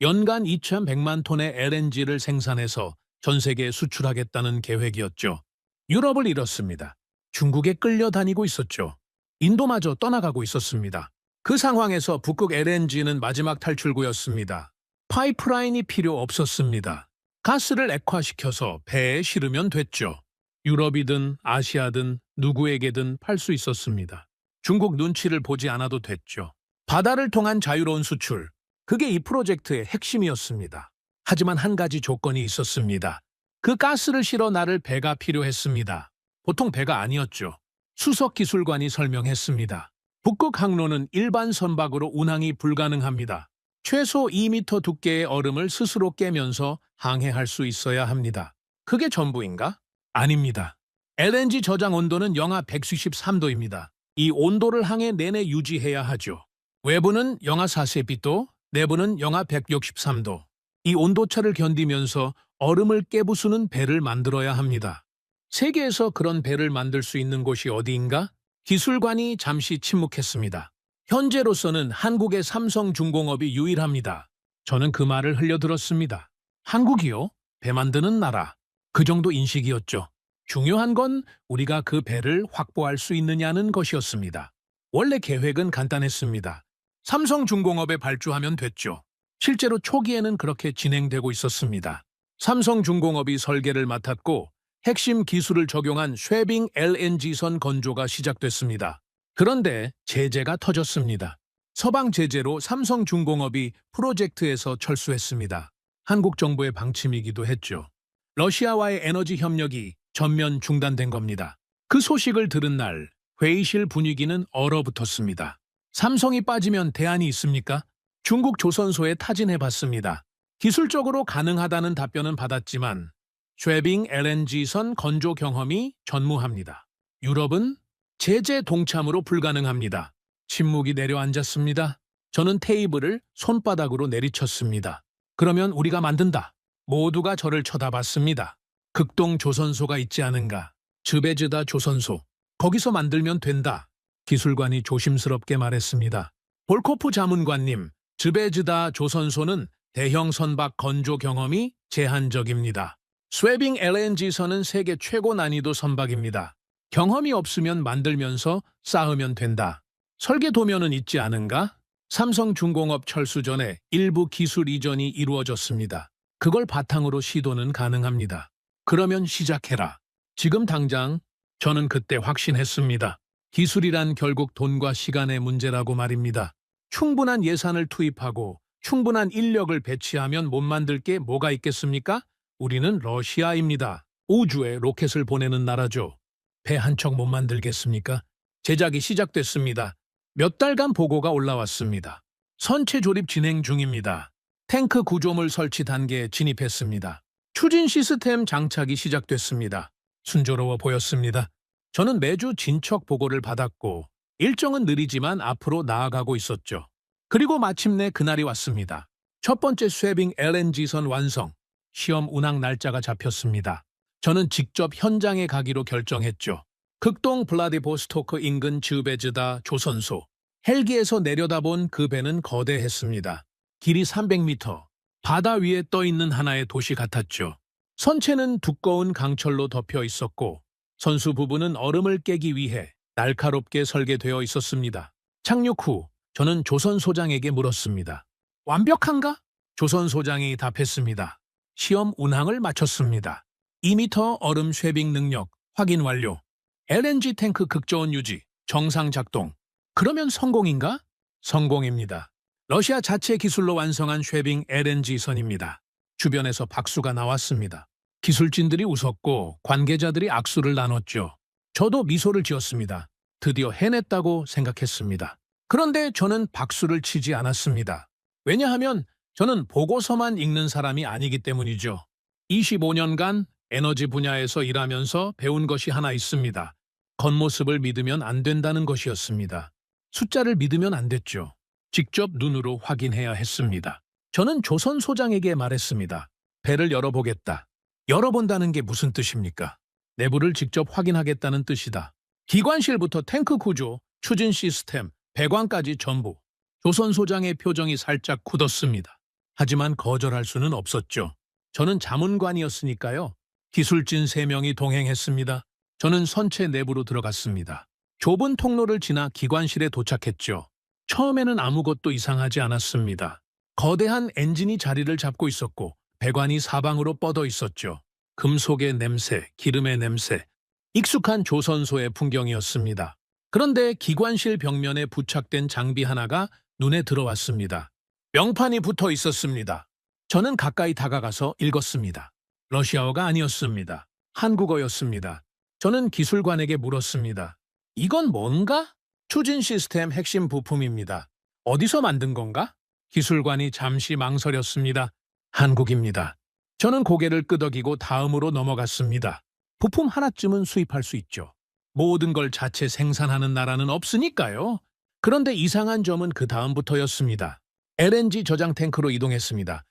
연간 2,100만 톤의 LNG를 생산해서 전 세계에 수출하겠다는 계획이었죠. 유럽을 잃었습니다. 중국에 끌려다니고 있었죠. 인도마저 떠나가고 있었습니다. 그 상황에서 북극 LNG는 마지막 탈출구였습니다. 파이프라인이 필요 없었습니다. 가스를 액화시켜서 배에 실으면 됐죠. 유럽이든 아시아든 누구에게든 팔 수 있었습니다. 중국 눈치를 보지 않아도 됐죠. 바다를 통한 자유로운 수출, 그게 이 프로젝트의 핵심이었습니다. 하지만 한 가지 조건이 있었습니다. 그 가스를 실어 나를 배가 필요했습니다. 보통 배가 아니었죠. 수석 기술관이 설명했습니다. 북극 항로는 일반 선박으로 운항이 불가능합니다. 최소 2m 두께의 얼음을 스스로 깨면서 항해할 수 있어야 합니다. 그게 전부인가? 아닙니다. LNG 저장 온도는 영하 173도입니다. 이 온도를 항해 내내 유지해야 하죠. 외부는 영하 4세비도, 내부는 영하 163도. 이 온도차를 견디면서 얼음을 깨부수는 배를 만들어야 합니다. 세계에서 그런 배를 만들 수 있는 곳이 어디인가? 기술관이 잠시 침묵했습니다. 현재로서는 한국의 삼성중공업이 유일합니다. 저는 그 말을 흘려들었습니다. 한국이요? 배 만드는 나라. 그 정도 인식이었죠. 중요한 건 우리가 그 배를 확보할 수 있느냐는 것이었습니다. 원래 계획은 간단했습니다. 삼성중공업에 발주하면 됐죠. 실제로 초기에는 그렇게 진행되고 있었습니다. 삼성중공업이 설계를 맡았고 핵심 기술을 적용한 쉐빙 LNG선 건조가 시작됐습니다. 그런데 제재가 터졌습니다. 서방 제재로 삼성중공업이 프로젝트에서 철수했습니다. 한국 정부의 방침이기도 했죠. 러시아와의 에너지 협력이 전면 중단된 겁니다. 그 소식을 들은 날 회의실 분위기는 얼어붙었습니다. 삼성이 빠지면 대안이 있습니까? 중국 조선소에 타진해봤습니다. 기술적으로 가능하다는 답변은 받았지만 쉐빙 LNG선 건조 경험이 전무합니다. 유럽은 제재 동참으로 불가능합니다. 침묵이 내려앉았습니다. 저는 테이블을 손바닥으로 내리쳤습니다. 그러면 우리가 만든다. 모두가 저를 쳐다봤습니다. 극동 조선소가 있지 않은가? 즈베즈다 조선소. 거기서 만들면 된다. 기술관이 조심스럽게 말했습니다. 볼코프 자문관님, 즈베즈다 조선소는 대형 선박 건조 경험이 제한적입니다. 쉐빙 LNG선은 세계 최고 난이도 선박입니다. 경험이 없으면 만들면서 쌓으면 된다. 설계 도면은 있지 않은가? 삼성중공업 철수 전에 일부 기술 이전이 이루어졌습니다. 그걸 바탕으로 시도는 가능합니다. 그러면 시작해라. 지금 당장 저는 그때 확신했습니다. 기술이란 결국 돈과 시간의 문제라고 말입니다. 충분한 예산을 투입하고 충분한 인력을 배치하면 못 만들 게 뭐가 있겠습니까? 우리는 러시아입니다. 우주에 로켓을 보내는 나라죠. 배 한 척 못 만들겠습니까? 제작이 시작됐습니다. 몇 달간 보고가 올라왔습니다. 선체 조립 진행 중입니다. 탱크 구조물 설치 단계에 진입했습니다. 추진 시스템 장착이 시작됐습니다. 순조로워 보였습니다. 저는 매주 진척 보고를 받았고 일정은 느리지만 앞으로 나아가고 있었죠. 그리고 마침내 그날이 왔습니다. 첫 번째 쉐빙 LNG선 완성. 시험 운항 날짜가 잡혔습니다. 저는 직접 현장에 가기로 결정했죠. 극동 블라디보스토크 인근 즈베즈다 조선소. 헬기에서 내려다본 그 배는 거대했습니다. 길이 300m, 바다 위에 떠있는 하나의 도시 같았죠. 선체는 두꺼운 강철로 덮여 있었고 선수 부분은 얼음을 깨기 위해 날카롭게 설계되어 있었습니다. 착륙 후 저는 조선소장에게 물었습니다. 완벽한가? 조선소장이 답했습니다. 시험 운항을 마쳤습니다. 2m 얼음 쉐빙 능력 확인 완료. LNG 탱크 극저온 유지, 정상 작동. 그러면 성공인가? 성공입니다. 러시아 자체 기술로 완성한 쉐빙 LNG선입니다. 주변에서 박수가 나왔습니다. 기술진들이 웃었고 관계자들이 악수를 나눴죠. 저도 미소를 지었습니다. 드디어 해냈다고 생각했습니다. 그런데 저는 박수를 치지 않았습니다. 왜냐하면 저는 보고서만 읽는 사람이 아니기 때문이죠. 25년간 에너지 분야에서 일하면서 배운 것이 하나 있습니다. 겉모습을 믿으면 안 된다는 것이었습니다. 숫자를 믿으면 안 됐죠. 직접 눈으로 확인해야 했습니다. 저는 조선 소장에게 말했습니다. 배를 열어보겠다. 열어본다는 게 무슨 뜻입니까? 내부를 직접 확인하겠다는 뜻이다. 기관실부터 탱크 구조, 추진 시스템, 배관까지 전부. 조선 소장의 표정이 살짝 굳었습니다. 하지만 거절할 수는 없었죠. 저는 자문관이었으니까요. 기술진 3명이 동행했습니다. 저는 선체 내부로 들어갔습니다. 좁은 통로를 지나 기관실에 도착했죠. 처음에는 아무것도 이상하지 않았습니다. 거대한 엔진이 자리를 잡고 있었고 배관이 사방으로 뻗어 있었죠. 금속의 냄새, 기름의 냄새, 익숙한 조선소의 풍경이었습니다. 그런데 기관실 벽면에 부착된 장비 하나가 눈에 들어왔습니다. 명판이 붙어 있었습니다. 저는 가까이 다가가서 읽었습니다. 러시아어가 아니었습니다. 한국어였습니다. 저는 기술관에게 물었습니다. 이건 뭔가? 추진 시스템 핵심 부품입니다. 어디서 만든 건가? 기술관이 잠시 망설였습니다. 한국입니다. 저는 고개를 끄덕이고 다음으로 넘어갔습니다. 부품 하나쯤은 수입할 수 있죠. 모든 걸 자체 생산하는 나라는 없으니까요. 그런데 이상한 점은 그 다음부터였습니다. LNG 저장 탱크로 이동했습니다.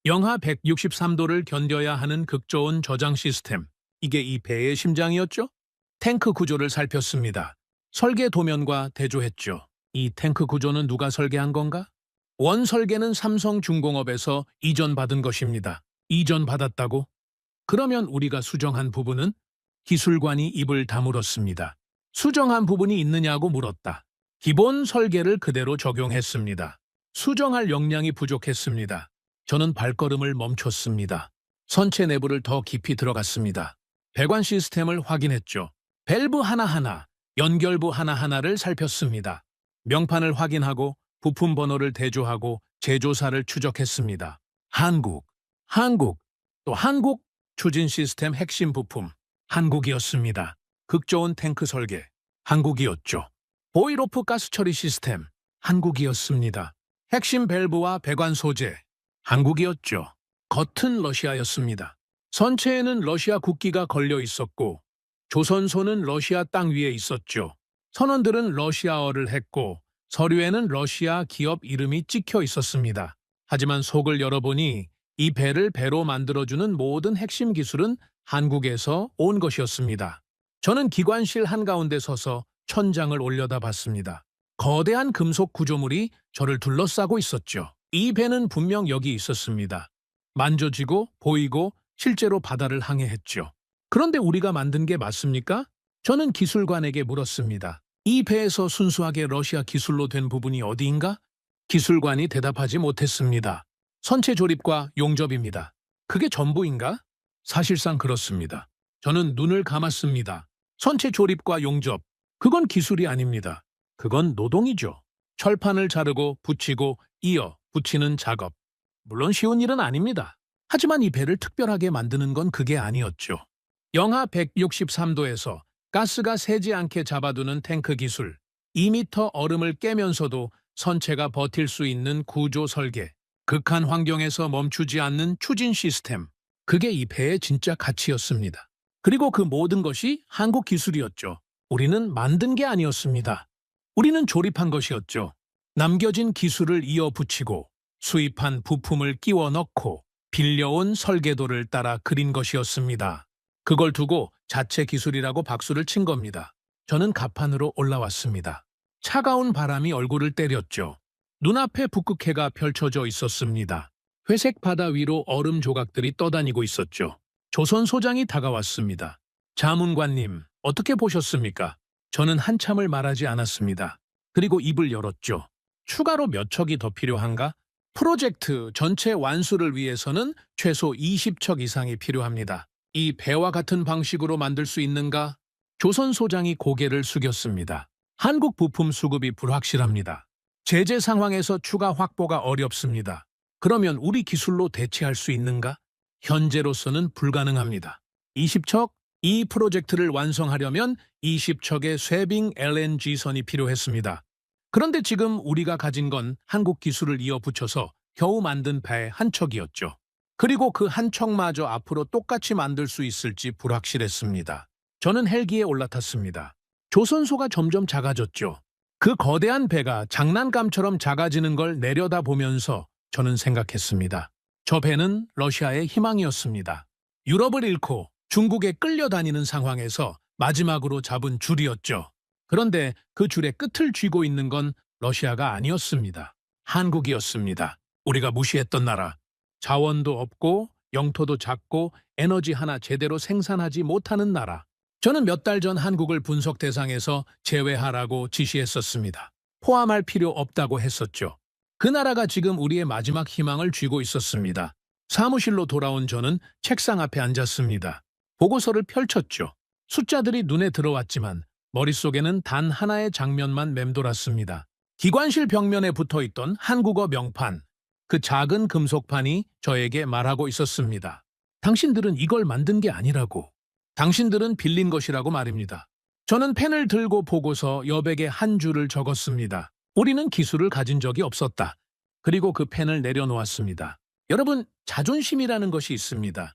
영하 163도를 견뎌야 하는 극저온 저장 시스템. 이게 이 배의 심장이었죠? 탱크 구조를 살폈습니다. 설계 도면과 대조했죠. 이 탱크 구조는 누가 설계한 건가? 원 설계는 삼성중공업에서 이전받은 것입니다. 이전받았다고? 그러면 우리가 수정한 부분은? 기술관이 입을 다물었습니다. 수정한 부분이 있느냐고 물었다. 기본 설계를 그대로 적용했습니다. 수정할 역량이 부족했습니다. 저는 발걸음을 멈췄습니다. 선체 내부를 더 깊이 들어갔습니다. 배관 시스템을 확인했죠. 밸브 하나하나, 연결부 하나하나를 살폈습니다. 명판을 확인하고 부품 번호를 대조하고 제조사를 추적했습니다. 한국, 또 한국 추진 시스템 핵심 부품, 한국이었습니다. 극 좋은 탱크 설계, 한국이었죠. 보일오프 가스 처리 시스템, 한국이었습니다. 핵심 밸브와 배관 소재, 한국이었죠. 겉은 러시아였습니다. 선체에는 러시아 국기가 걸려 있었고 조선소는 러시아 땅 위에 있었죠. 선원들은 러시아어를 했고 서류에는 러시아 기업 이름이 찍혀 있었습니다. 하지만 속을 열어보니 이 배를 배로 만들어주는 모든 핵심 기술은 한국에서 온 것이었습니다. 저는 기관실 한가운데 서서 천장을 올려다봤습니다. 거대한 금속 구조물이 저를 둘러싸고 있었죠. 이 배는 분명 여기 있었습니다. 만져지고 보이고 실제로 바다를 항해했죠. 그런데 우리가 만든 게 맞습니까? 저는 기술관에게 물었습니다. 이 배에서 순수하게 러시아 기술로 된 부분이 어디인가? 기술관이 대답하지 못했습니다. 선체 조립과 용접입니다. 그게 전부인가? 사실상 그렇습니다. 저는 눈을 감았습니다. 선체 조립과 용접, 그건 기술이 아닙니다. 그건 노동이죠. 철판을 자르고 붙이고 이어 붙이는 작업. 물론 쉬운 일은 아닙니다. 하지만 이 배를 특별하게 만드는 건 그게 아니었죠. 영하 163도에서 가스가 새지 않게 잡아두는 탱크 기술, 2m 얼음을 깨면서도 선체가 버틸 수 있는 구조 설계, 극한 환경에서 멈추지 않는 추진 시스템, 그게 이 배의 진짜 가치였습니다. 그리고 그 모든 것이 한국 기술이었죠. 우리는 만든 게 아니었습니다. 우리는 조립한 것이었죠. 남겨진 기술을 이어붙이고 수입한 부품을 끼워 넣고 빌려온 설계도를 따라 그린 것이었습니다. 그걸 두고 자체 기술이라고 박수를 친 겁니다. 저는 갑판으로 올라왔습니다. 차가운 바람이 얼굴을 때렸죠. 눈앞에 북극해가 펼쳐져 있었습니다. 회색 바다 위로 얼음 조각들이 떠다니고 있었죠. 조선소장이 다가왔습니다. 자문관님, 어떻게 보셨습니까? 저는 한참을 말하지 않았습니다. 그리고 입을 열었죠. 추가로 몇 척이 더 필요한가? 프로젝트 전체 완수를 위해서는 최소 20척 이상이 필요합니다. 이 배와 같은 방식으로 만들 수 있는가? 조선소장이 고개를 숙였습니다. 한국 부품 수급이 불확실합니다. 제재 상황에서 추가 확보가 어렵습니다. 그러면 우리 기술로 대체할 수 있는가? 현재로서는 불가능합니다. 20척? 이 프로젝트를 완성하려면 20척의 쇠빙 LNG선이 필요했습니다. 그런데 지금 우리가 가진 건 한국 기술을 이어붙여서 겨우 만든 배 한 척이었죠. 그리고 그 한 척마저 앞으로 똑같이 만들 수 있을지 불확실했습니다. 저는 헬기에 올라탔습니다. 조선소가 점점 작아졌죠. 그 거대한 배가 장난감처럼 작아지는 걸 내려다보면서 저는 생각했습니다. 저 배는 러시아의 희망이었습니다. 유럽을 잃고 중국에 끌려다니는 상황에서 마지막으로 잡은 줄이었죠. 그런데 그 줄의 끝을 쥐고 있는 건 러시아가 아니었습니다. 한국이었습니다. 우리가 무시했던 나라. 자원도 없고 영토도 작고 에너지 하나 제대로 생산하지 못하는 나라. 저는 몇 달 전 한국을 분석 대상에서 제외하라고 지시했었습니다. 포함할 필요 없다고 했었죠. 그 나라가 지금 우리의 마지막 희망을 쥐고 있었습니다. 사무실로 돌아온 저는 책상 앞에 앉았습니다. 보고서를 펼쳤죠. 숫자들이 눈에 들어왔지만 머릿속에는 단 하나의 장면만 맴돌았습니다. 기관실 벽면에 붙어있던 한국어 명판, 그 작은 금속판이 저에게 말하고 있었습니다. 당신들은 이걸 만든 게 아니라고. 당신들은 빌린 것이라고 말입니다. 저는 펜을 들고 보고서 여백에 한 줄을 적었습니다. 우리는 기술을 가진 적이 없었다. 그리고 그 펜을 내려놓았습니다. 여러분, 자존심이라는 것이 있습니다.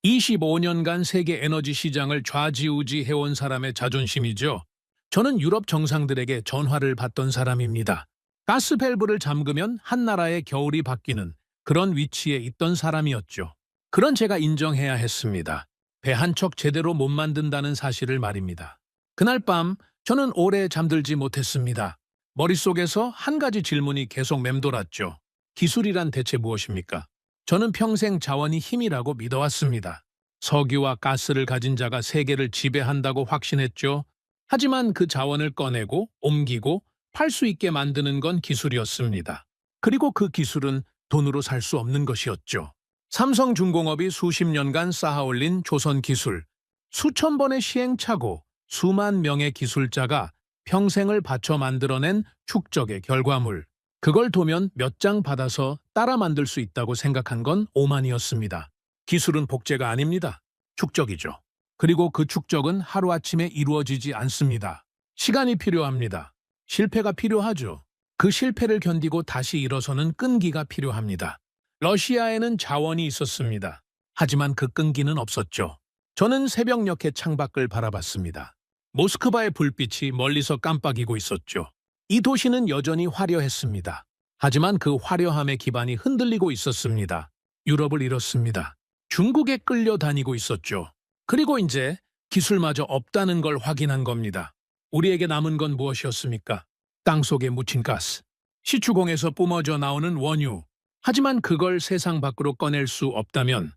25년간 세계 에너지 시장을 좌지우지해온 사람의 자존심이죠. 저는 유럽 정상들에게 전화를 받던 사람입니다. 가스 밸브를 잠그면 한 나라의 겨울이 바뀌는 그런 위치에 있던 사람이었죠. 그런 제가 인정해야 했습니다. 배 한 척 제대로 못 만든다는 사실을 말입니다. 그날 밤 저는 오래 잠들지 못했습니다. 머릿속에서 한 가지 질문이 계속 맴돌았죠. 기술이란 대체 무엇입니까? 저는 평생 자원이 힘이라고 믿어왔습니다. 석유와 가스를 가진 자가 세계를 지배한다고 확신했죠. 하지만 그 자원을 꺼내고 옮기고 팔 수 있게 만드는 건 기술이었습니다. 그리고 그 기술은 돈으로 살 수 없는 것이었죠. 삼성중공업이 수십 년간 쌓아올린 조선 기술, 수천 번의 시행착오, 수만 명의 기술자가 평생을 바쳐 만들어낸 축적의 결과물. 그걸 도면 몇 장 받아서 따라 만들 수 있다고 생각한 건 오만이었습니다. 기술은 복제가 아닙니다. 축적이죠. 그리고 그 축적은 하루아침에 이루어지지 않습니다. 시간이 필요합니다. 실패가 필요하죠. 그 실패를 견디고 다시 일어서는 끈기가 필요합니다. 러시아에는 자원이 있었습니다. 하지만 그 끈기는 없었죠. 저는 새벽녘의 창밖을 바라봤습니다. 모스크바의 불빛이 멀리서 깜빡이고 있었죠. 이 도시는 여전히 화려했습니다. 하지만 그 화려함의 기반이 흔들리고 있었습니다. 유럽을 잃었습니다. 중국에 끌려다니고 있었죠. 그리고 이제 기술마저 없다는 걸 확인한 겁니다. 우리에게 남은 건 무엇이었습니까? 땅속에 묻힌 가스, 시추공에서 뿜어져 나오는 원유. 하지만 그걸 세상 밖으로 꺼낼 수 없다면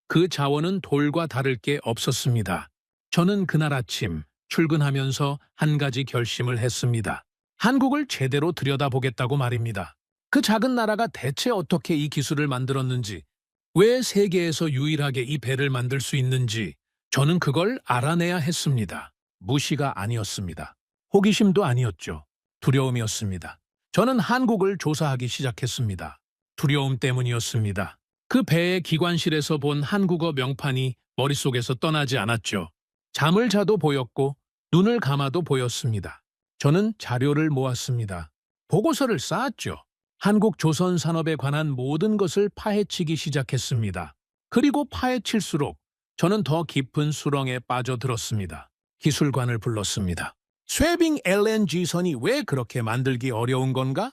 그 자원은 돌과 다를 게 없었습니다. 저는 그날 아침 출근하면서 한 가지 결심을 했습니다. 한국을 제대로 들여다보겠다고 말입니다. 그 작은 나라가 대체 어떻게 이 기술을 만들었는지, 왜 세계에서 유일하게 이 배를 만들 수 있는지 저는 그걸 알아내야 했습니다. 무시가 아니었습니다. 호기심도 아니었죠. 두려움이었습니다. 저는 한국을 조사하기 시작했습니다. 두려움 때문이었습니다. 그 배의 기관실에서 본 한국어 명판이 머릿속에서 떠나지 않았죠. 잠을 자도 보였고 눈을 감아도 보였습니다. 저는 자료를 모았습니다. 보고서를 쌓았죠. 한국 조선 산업에 관한 모든 것을 파헤치기 시작했습니다. 그리고 파헤칠수록 저는 더 깊은 수렁에 빠져들었습니다. 기술관을 불렀습니다. 쇠빙 LNG선이 왜 그렇게 만들기 어려운 건가?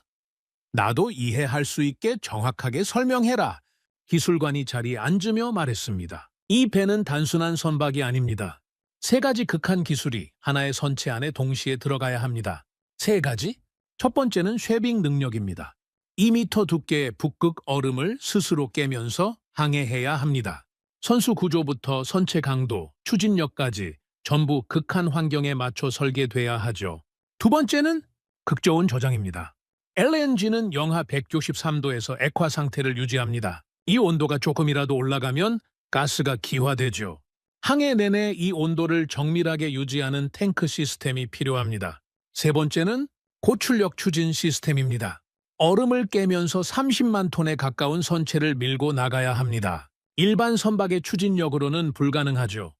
나도 이해할 수 있게 정확하게 설명해라. 기술관이 자리에 앉으며 말했습니다. 이 배는 단순한 선박이 아닙니다. 세 가지 극한 기술이 하나의 선체 안에 동시에 들어가야 합니다. 세 가지? 첫 번째는 쉐빙 능력입니다. 2m 두께의 북극 얼음을 스스로 깨면서 항해해야 합니다. 선수 구조부터 선체 강도, 추진력까지 전부 극한 환경에 맞춰 설계돼야 하죠. 두 번째는 극저온 저장입니다. LNG는 영하 163도에서 액화 상태를 유지합니다. 이 온도가 조금이라도 올라가면 가스가 기화되죠. 항해 내내 이 온도를 정밀하게 유지하는 탱크 시스템이 필요합니다. 세 번째는 고출력 추진 시스템입니다. 얼음을 깨면서 30만 톤에 가까운 선체를 밀고 나가야 합니다. 일반 선박의 추진력으로는 불가능하죠.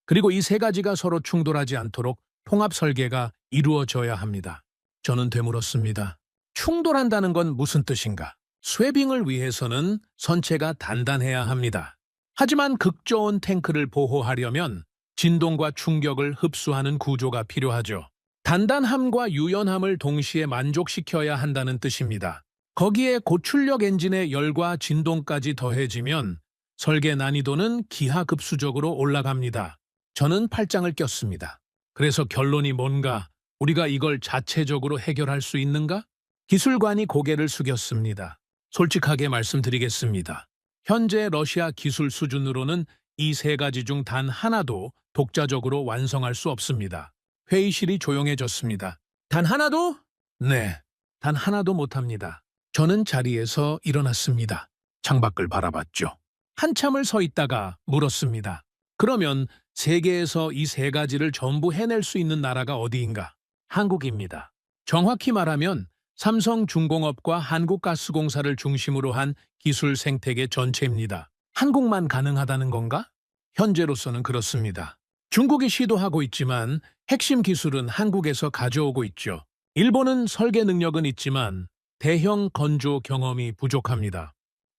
그리고 이 세 가지가 서로 충돌하지 않도록 통합 설계가 이루어져야 합니다. 저는 되물었습니다. 충돌한다는 건 무슨 뜻인가? 쇠빙을 위해서는 선체가 단단해야 합니다. 하지만 극저온 탱크를 보호하려면 진동과 충격을 흡수하는 구조가 필요하죠. 단단함과 유연함을 동시에 만족시켜야 한다는 뜻입니다. 거기에 고출력 엔진의 열과 진동까지 더해지면 설계 난이도는 기하급수적으로 올라갑니다. 저는 팔짱을 꼈습니다. 그래서 결론이 뭔가? 우리가 이걸 자체적으로 해결할 수 있는가? 기술관이 고개를 숙였습니다. 솔직하게 말씀드리겠습니다. 현재 러시아 기술 수준으로는 이 세 가지 중 단 하나도 독자적으로 완성할 수 없습니다. 회의실이 조용해졌습니다. 단 하나도? 네, 단 하나도 못합니다. 저는 자리에서 일어났습니다. 창밖을 바라봤죠. 한참을 서 있다가 물었습니다. 그러면 세계에서 이 세 가지를 전부 해낼 수 있는 나라가 어디인가? 한국입니다. 정확히 말하면 삼성중공업과 한국가스공사를 중심으로 한 기술 생태계 전체입니다. 한국만 가능하다는 건가? 현재로서는 그렇습니다. 중국이 시도하고 있지만 핵심 기술은 한국에서 가져오고 있죠. 일본은 설계 능력은 있지만 대형 건조 경험이 부족합니다.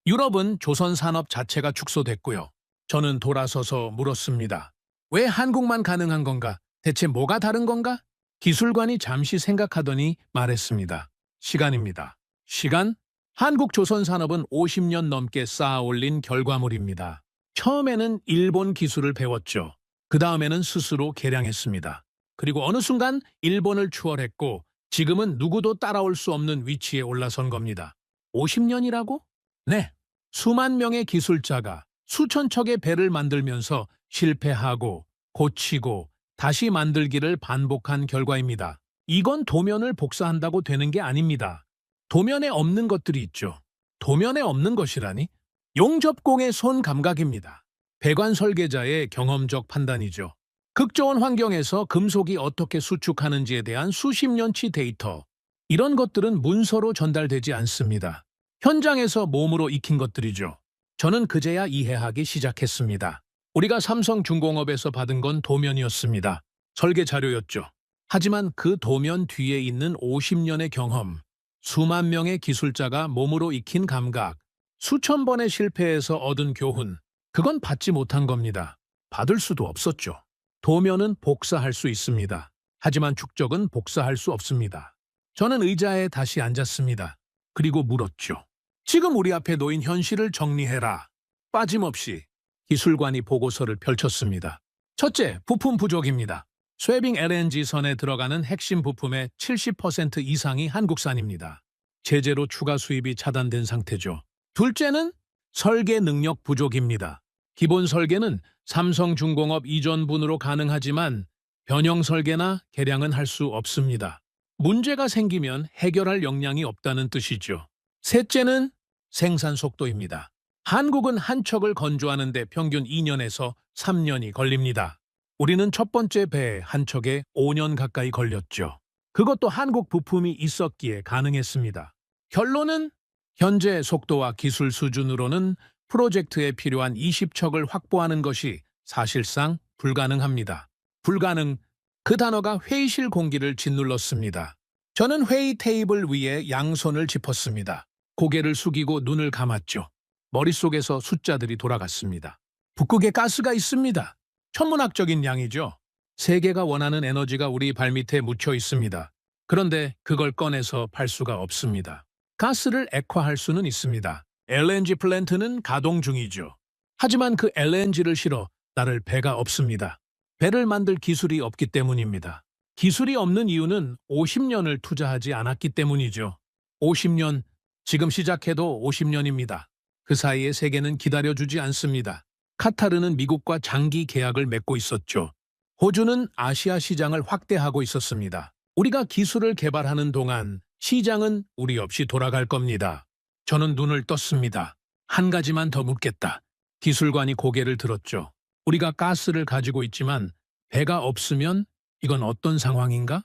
유럽은 조선 산업 자체가 축소됐고요. 저는 돌아서서 물었습니다. 왜 한국만 가능한 건가? 대체 뭐가 다른 건가? 기술관이 잠시 생각하더니 말했습니다. 시간입니다. 시간? 한국 조선 산업은 50년 넘게 쌓아올린 결과물입니다. 처음에는 일본 기술을 배웠죠. 그 다음에는 스스로 개량했습니다. 그리고 어느 순간 일본을 추월했고 지금은 누구도 따라올 수 없는 위치에 올라선 겁니다. 50년이라고? 네. 수만 명의 기술자가 수천 척의 배를 만들면서 실패하고 고치고 다시 만들기를 반복한 결과입니다. 이건 도면을 복사한다고 되는 게 아닙니다. 도면에 없는 것들이 있죠. 도면에 없는 것이라니? 용접공의 손 감각입니다. 배관 설계자의 경험적 판단이죠. 극저온 환경에서 금속이 어떻게 수축하는지에 대한 수십 년치 데이터. 이런 것들은 문서로 전달되지 않습니다. 현장에서 몸으로 익힌 것들이죠. 저는 그제야 이해하기 시작했습니다. 우리가 삼성중공업에서 받은 건 도면이었습니다. 설계 자료였죠. 하지만 그 도면 뒤에 있는 50년의 경험, 수만 명의 기술자가 몸으로 익힌 감각, 수천 번의 실패에서 얻은 교훈, 그건 받지 못한 겁니다. 받을 수도 없었죠. 도면은 복사할 수 있습니다. 하지만 축적은 복사할 수 없습니다. 저는 의자에 다시 앉았습니다. 그리고 물었죠. 지금 우리 앞에 놓인 현실을 정리해라. 빠짐없이 기술관이 보고서를 펼쳤습니다. 첫째, 부품 부족입니다. 쇠빙 LNG선에 들어가는 핵심 부품의 70% 이상이 한국산입니다. 제재로 추가 수입이 차단된 상태죠. 둘째는 설계 능력 부족입니다. 기본 설계는 삼성중공업 이전분으로 가능하지만 변형 설계나 개량은 할 수 없습니다. 문제가 생기면 해결할 역량이 없다는 뜻이죠. 셋째는 생산 속도입니다. 한국은 한 척을 건조하는데 평균 2년에서 3년이 걸립니다. 우리는 첫 번째 배 한 척에 5년 가까이 걸렸죠. 그것도 한국 부품이 있었기에 가능했습니다. 결론은 현재 속도와 기술 수준으로는 프로젝트에 필요한 20척을 확보하는 것이 사실상 불가능합니다. 불가능, 그 단어가 회의실 공기를 짓눌렀습니다. 저는 회의 테이블 위에 양손을 짚었습니다. 고개를 숙이고 눈을 감았죠. 머릿속에서 숫자들이 돌아갔습니다. 북극에 가스가 있습니다. 천문학적인 양이죠. 세계가 원하는 에너지가 우리 발밑에 묻혀 있습니다. 그런데 그걸 꺼내서 팔 수가 없습니다. 가스를 액화할 수는 있습니다. LNG 플랜트는 가동 중이죠. 하지만 그 LNG를 실어 나를 배가 없습니다. 배를 만들 기술이 없기 때문입니다. 기술이 없는 이유는 50년을 투자하지 않았기 때문이죠. 50년, 지금 시작해도 50년입니다. 그 사이에 세계는 기다려주지 않습니다. 카타르는 미국과 장기 계약을 맺고 있었죠. 호주는 아시아 시장을 확대하고 있었습니다. 우리가 기술을 개발하는 동안 시장은 우리 없이 돌아갈 겁니다. 저는 눈을 떴습니다. 한 가지만 더 묻겠다. 기술관이 고개를 들었죠. 우리가 가스를 가지고 있지만 배가 없으면 이건 어떤 상황인가?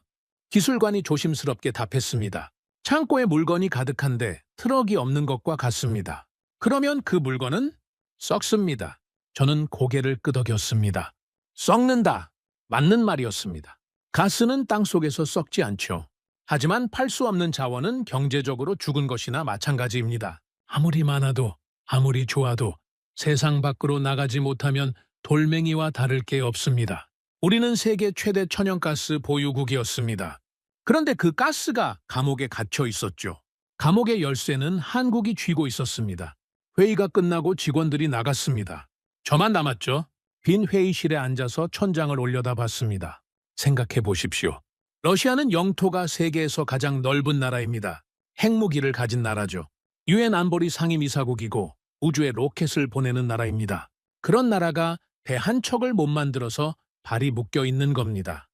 기술관이 조심스럽게 답했습니다. 창고에 물건이 가득한데 트럭이 없는 것과 같습니다. 그러면 그 물건은 썩습니다. 저는 고개를 끄덕였습니다. 썩는다. 맞는 말이었습니다. 가스는 땅속에서 썩지 않죠. 하지만 팔 수 없는 자원은 경제적으로 죽은 것이나 마찬가지입니다. 아무리 많아도, 아무리 좋아도 세상 밖으로 나가지 못하면 돌멩이와 다를 게 없습니다. 우리는 세계 최대 천연가스 보유국이었습니다. 그런데 그 가스가 감옥에 갇혀 있었죠. 감옥의 열쇠는 한국이 쥐고 있었습니다. 회의가 끝나고 직원들이 나갔습니다. 저만 남았죠. 빈 회의실에 앉아서 천장을 올려다봤습니다. 생각해 보십시오. 러시아는 영토가 세계에서 가장 넓은 나라입니다. 핵무기를 가진 나라죠. 유엔 안보리 상임이사국이고 우주에 로켓을 보내는 나라입니다. 그런 나라가 배 한 척을 못 만들어서 발이 묶여 있는 겁니다.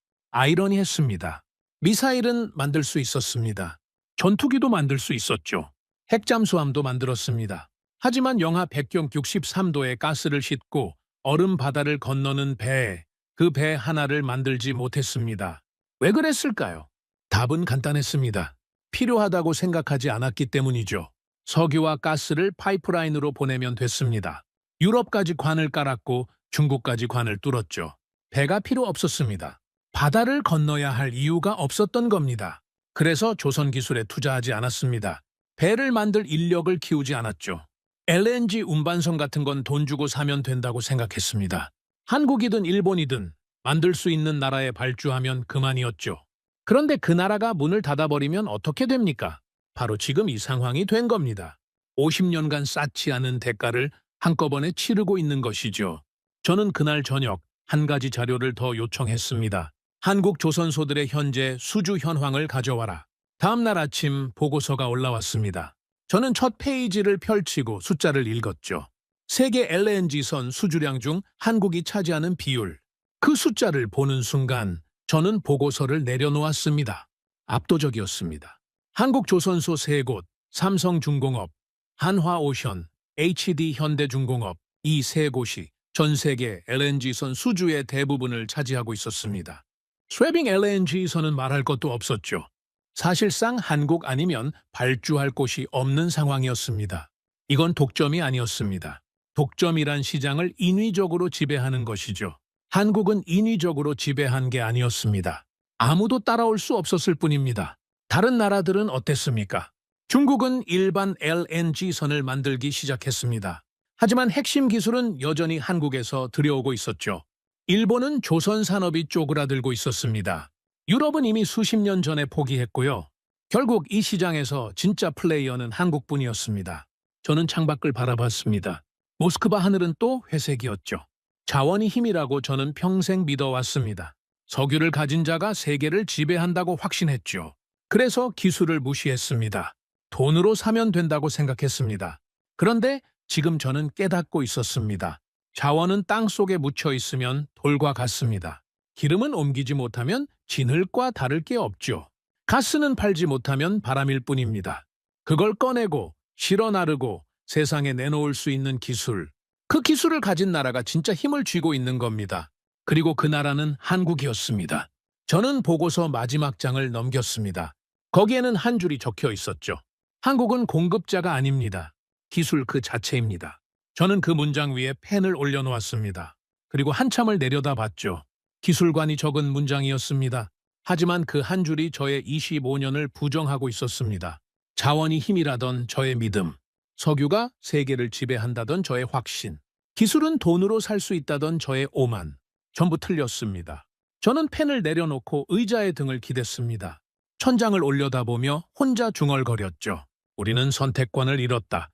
아이러니했습니다. 미사일은 만들 수 있었습니다. 전투기도 만들 수 있었죠. 핵잠수함도 만들었습니다. 하지만 영하 백경 63도의 가스를 싣고 얼음 바다를 건너는 배, 그 배 하나를 만들지 못했습니다. 왜 그랬을까요? 답은 간단했습니다. 필요하다고 생각하지 않았기 때문이죠. 석유와 가스를 파이프라인으로 보내면 됐습니다. 유럽까지 관을 깔았고 중국까지 관을 뚫었죠. 배가 필요 없었습니다. 바다를 건너야 할 이유가 없었던 겁니다. 그래서 조선 기술에 투자하지 않았습니다. 배를 만들 인력을 키우지 않았죠. LNG 운반선 같은 건 돈 주고 사면 된다고 생각했습니다. 한국이든 일본이든 만들 수 있는 나라에 발주하면 그만이었죠. 그런데 그 나라가 문을 닫아버리면 어떻게 됩니까? 바로 지금 이 상황이 된 겁니다. 50년간 쌓지 않은 대가를 한꺼번에 치르고 있는 것이죠. 저는 그날 저녁 한 가지 자료를 더 요청했습니다. 한국 조선소들의 현재 수주 현황을 가져와라. 다음 날 아침 보고서가 올라왔습니다. 저는 첫 페이지를 펼치고 숫자를 읽었죠. 세계 LNG선 수주량 중 한국이 차지하는 비율. 그 숫자를 보는 순간 저는 보고서를 내려놓았습니다. 압도적이었습니다. 한국조선소 3곳, 삼성중공업, 한화오션, HD현대중공업 이 3곳이 전 세계 LNG선 수주의 대부분을 차지하고 있었습니다. 스웨빙 LNG선은 말할 것도 없었죠. 사실상 한국 아니면 발주할 곳이 없는 상황이었습니다. 이건 독점이 아니었습니다. 독점이란 시장을 인위적으로 지배하는 것이죠. 한국은 인위적으로 지배한 게 아니었습니다. 아무도 따라올 수 없었을 뿐입니다. 다른 나라들은 어땠습니까? 중국은 일반 LNG선을 만들기 시작했습니다. 하지만 핵심 기술은 여전히 한국에서 들여오고 있었죠. 일본은 조선 산업이 쪼그라들고 있었습니다. 유럽은 이미 수십 년 전에 포기했고요. 결국 이 시장에서 진짜 플레이어는 한국뿐이었습니다. 저는 창밖을 바라봤습니다. 모스크바 하늘은 또 회색이었죠. 자원이 힘이라고 저는 평생 믿어왔습니다. 석유를 가진 자가 세계를 지배한다고 확신했죠. 그래서 기술을 무시했습니다. 돈으로 사면 된다고 생각했습니다. 그런데 지금 저는 깨닫고 있었습니다. 자원은 땅 속에 묻혀 있으면 돌과 같습니다. 기름은 옮기지 못하면 진흙과 다를 게 없죠. 가스는 팔지 못하면 바람일 뿐입니다. 그걸 꺼내고 실어 나르고 세상에 내놓을 수 있는 기술. 그 기술을 가진 나라가 진짜 힘을 쥐고 있는 겁니다. 그리고 그 나라는 한국이었습니다. 저는 보고서 마지막 장을 넘겼습니다. 거기에는 한 줄이 적혀 있었죠. 한국은 공급자가 아닙니다. 기술 그 자체입니다. 저는 그 문장 위에 펜을 올려놓았습니다. 그리고 한참을 내려다봤죠. 기술관이 적은 문장이었습니다. 하지만 그 한 줄이 저의 25년을 부정하고 있었습니다. 자원이 힘이라던 저의 믿음, 석유가 세계를 지배한다던 저의 확신, 기술은 돈으로 살 수 있다던 저의 오만, 전부 틀렸습니다. 저는 펜을 내려놓고 의자의 등을 기댔습니다. 천장을 올려다보며 혼자 중얼거렸죠. 우리는 선택권을 잃었다.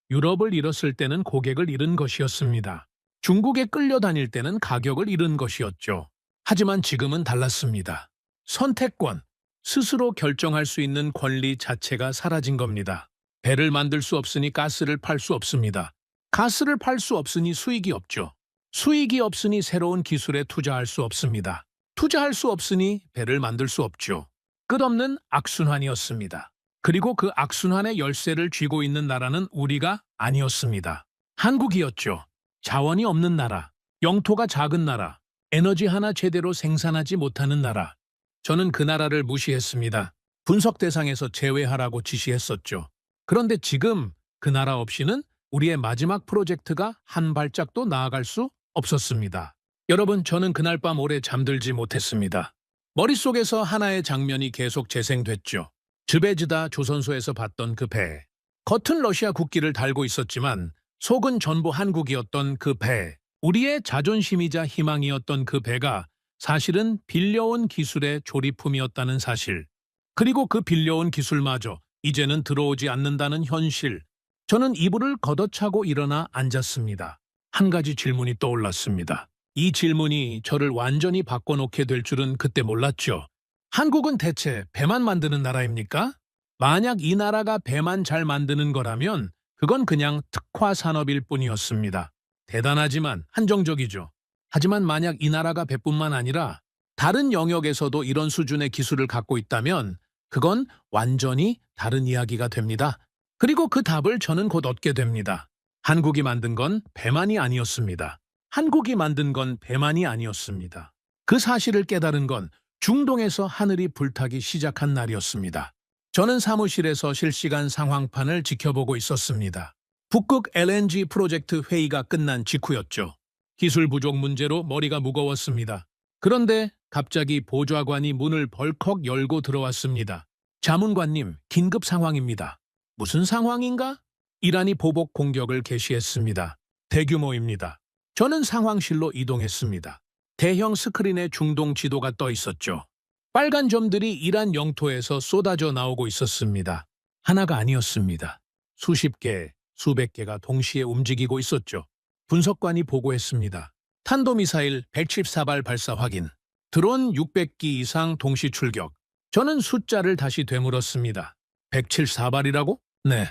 유럽을 잃었을 때는 고객을 잃은 것이었습니다. 중국에 끌려다닐 때는 가격을 잃은 것이었죠. 하지만 지금은 달랐습니다. 선택권, 스스로 결정할 수 있는 권리 자체가 사라진 겁니다. 배를 만들 수 없으니 가스를 팔 수 없습니다. 가스를 팔 수 없으니 수익이 없죠. 수익이 없으니 새로운 기술에 투자할 수 없습니다. 투자할 수 없으니 배를 만들 수 없죠. 끝없는 악순환이었습니다. 그리고 그 악순환의 열쇠를 쥐고 있는 나라는 우리가 아니었습니다. 한국이었죠. 자원이 없는 나라, 영토가 작은 나라, 에너지 하나 제대로 생산하지 못하는 나라. 저는 그 나라를 무시했습니다. 분석 대상에서 제외하라고 지시했었죠. 그런데 지금 그 나라 없이는 우리의 마지막 프로젝트가 한 발짝도 나아갈 수 없었습니다. 여러분, 저는 그날 밤 오래 잠들지 못했습니다. 머릿속에서 하나의 장면이 계속 재생됐죠. 즈베즈다 조선소에서 봤던 그 배. 겉은 러시아 국기를 달고 있었지만 속은 전부 한국이었던 그 배. 우리의 자존심이자 희망이었던 그 배가 사실은 빌려온 기술의 조리품이었다는 사실. 그리고 그 빌려온 기술마저 이제는 들어오지 않는다는 현실. 저는 이불을 걷어차고 일어나 앉았습니다. 한 가지 질문이 떠올랐습니다. 이 질문이 저를 완전히 바꿔놓게 될 줄은 그때 몰랐죠. 한국은 대체 배만 만드는 나라입니까? 만약 이 나라가 배만 잘 만드는 거라면 그건 그냥 특화 산업일 뿐이었습니다. 대단하지만 한정적이죠. 하지만 만약 이 나라가 배뿐만 아니라 다른 영역에서도 이런 수준의 기술을 갖고 있다면 그건 완전히 다른 이야기가 됩니다. 그리고 그 답을 저는 곧 얻게 됩니다. 한국이 만든 건 배만이 아니었습니다. 한국이 만든 건 배만이 아니었습니다. 그 사실을 깨달은 건 중동에서 하늘이 불타기 시작한 날이었습니다. 저는 사무실에서 실시간 상황판을 지켜보고 있었습니다. 북극 LNG 프로젝트 회의가 끝난 직후였죠. 기술 부족 문제로 머리가 무거웠습니다. 그런데 갑자기 보좌관이 문을 벌컥 열고 들어왔습니다. 자문관님, 긴급 상황입니다. 무슨 상황인가? 이란이 보복 공격을 개시했습니다. 대규모입니다. 저는 상황실로 이동했습니다. 대형 스크린에 중동 지도가 떠 있었죠. 빨간 점들이 이란 영토에서 쏟아져 나오고 있었습니다. 하나가 아니었습니다. 수십 개, 수백 개가 동시에 움직이고 있었죠. 분석관이 보고했습니다. 탄도미사일 114발 발사 확인, 드론 600기 이상 동시 출격. 저는 숫자를 다시 되물었습니다. 174발이라고? 네.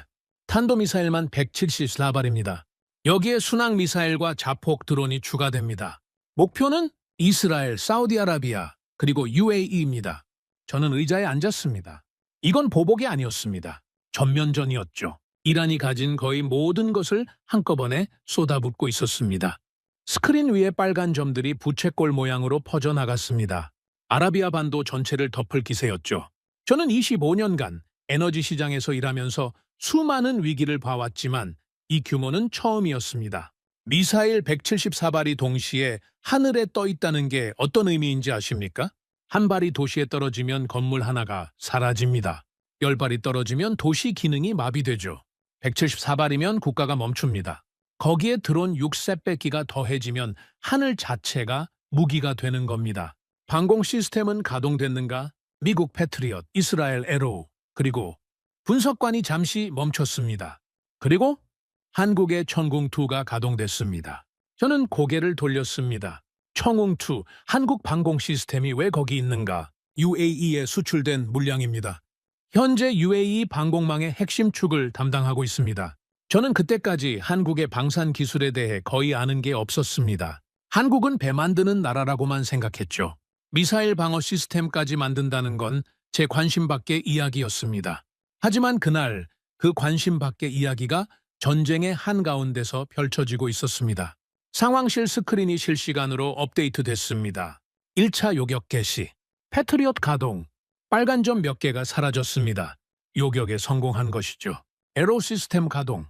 탄도미사일만 174발입니다. 여기에 순항미사일과 자폭 드론이 추가됩니다. 목표는 이스라엘, 사우디아라비아, 그리고 UAE입니다. 저는 의자에 앉았습니다. 이건 보복이 아니었습니다. 전면전이었죠. 이란이 가진 거의 모든 것을 한꺼번에 쏟아붓고 있었습니다. 스크린 위에 빨간 점들이 부채꼴 모양으로 퍼져나갔습니다. 아라비아 반도 전체를 덮을 기세였죠. 저는 25년간 에너지 시장에서 일하면서 수많은 위기를 봐왔지만 이 규모는 처음이었습니다. 미사일 174발이 동시에 하늘에 떠 있다는 게 어떤 의미인지 아십니까? 한 발이 도시에 떨어지면 건물 하나가 사라집니다. 10발이 떨어지면 도시 기능이 마비되죠. 174발이면 국가가 멈춥니다. 거기에 드론 6세배기가 더해지면 하늘 자체가 무기가 되는 겁니다. 방공 시스템은 가동됐는가? 미국 패트리엇, 이스라엘 에로우, 그리고 분석관이 잠시 멈췄습니다. 그리고 한국의 천궁2가 가동됐습니다. 저는 고개를 돌렸습니다. 천궁2, 한국 방공 시스템이 왜 거기 있는가? UAE에 수출된 물량입니다. 현재 UAE 방공망의 핵심 축을 담당하고 있습니다. 저는 그때까지 한국의 방산 기술에 대해 거의 아는 게 없었습니다. 한국은 배 만드는 나라라고만 생각했죠. 미사일 방어 시스템까지 만든다는 건 제 관심 밖의 이야기였습니다. 하지만 그날 그 관심 밖의 이야기가 전쟁의 한가운데서 펼쳐지고 있었습니다. 상황실 스크린이 실시간으로 업데이트됐습니다. 1차 요격 개시, 패트리엇 가동, 빨간 점 몇 개가 사라졌습니다. 요격에 성공한 것이죠. 에로 시스템 가동,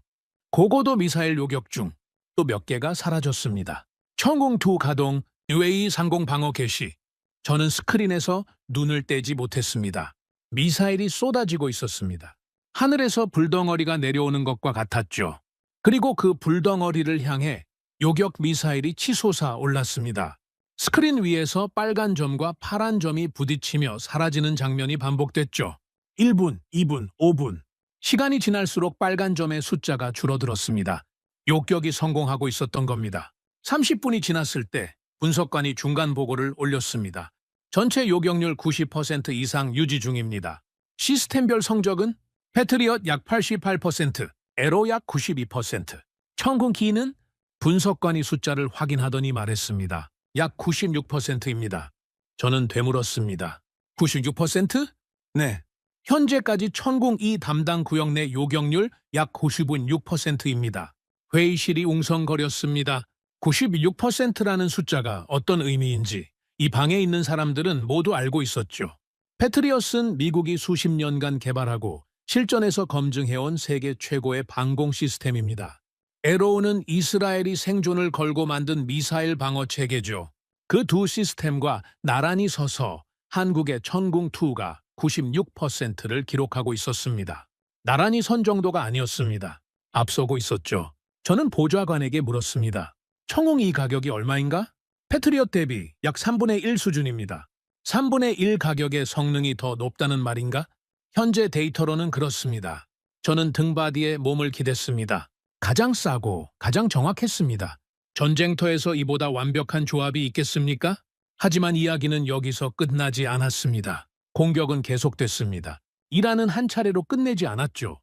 고고도 미사일 요격 중 또 몇 개가 사라졌습니다. 천궁2 가동, UAE 상공 방어 개시. 저는 스크린에서 눈을 떼지 못했습니다. 미사일이 쏟아지고 있었습니다. 하늘에서 불덩어리가 내려오는 것과 같았죠. 그리고 그 불덩어리를 향해 요격 미사일이 치솟아 올랐습니다. 스크린 위에서 빨간 점과 파란 점이 부딪히며 사라지는 장면이 반복됐죠. 1분, 2분, 5분. 시간이 지날수록 빨간 점의 숫자가 줄어들었습니다. 요격이 성공하고 있었던 겁니다. 30분이 지났을 때 분석관이 중간 보고를 올렸습니다. 전체 요격률 90% 이상 유지 중입니다. 시스템별 성적은 패트리엇 약 88%, 에로 약 92%. 천궁2는 분석관이 숫자를 확인하더니 말했습니다. 약 96%입니다. 저는 되물었습니다. 96%? 네. 현재까지 천궁2 담당 구역 내 요격률 약 96%입니다. 회의실이 웅성거렸습니다. 96%라는 숫자가 어떤 의미인지 이 방에 있는 사람들은 모두 알고 있었죠. 패트리엇은 미국이 수십 년간 개발하고 실전에서 검증해온 세계 최고의 방공 시스템입니다. 에로우는 이스라엘이 생존을 걸고 만든 미사일 방어 체계죠. 그 두 시스템과 나란히 서서 한국의 천궁2가 96%를 기록하고 있었습니다. 나란히 선 정도가 아니었습니다. 앞서고 있었죠. 저는 보좌관에게 물었습니다. 천궁2 가격이 얼마인가? 패트리엇 대비 약 3분의 1 수준입니다. 3분의 1 가격의 성능이 더 높다는 말인가? 현재 데이터로는 그렇습니다. 저는 등받이에 몸을 기댔습니다. 가장 싸고 가장 정확했습니다. 전쟁터에서 이보다 완벽한 조합이 있겠습니까? 하지만 이야기는 여기서 끝나지 않았습니다. 공격은 계속됐습니다. 이란은 한 차례로 끝내지 않았죠.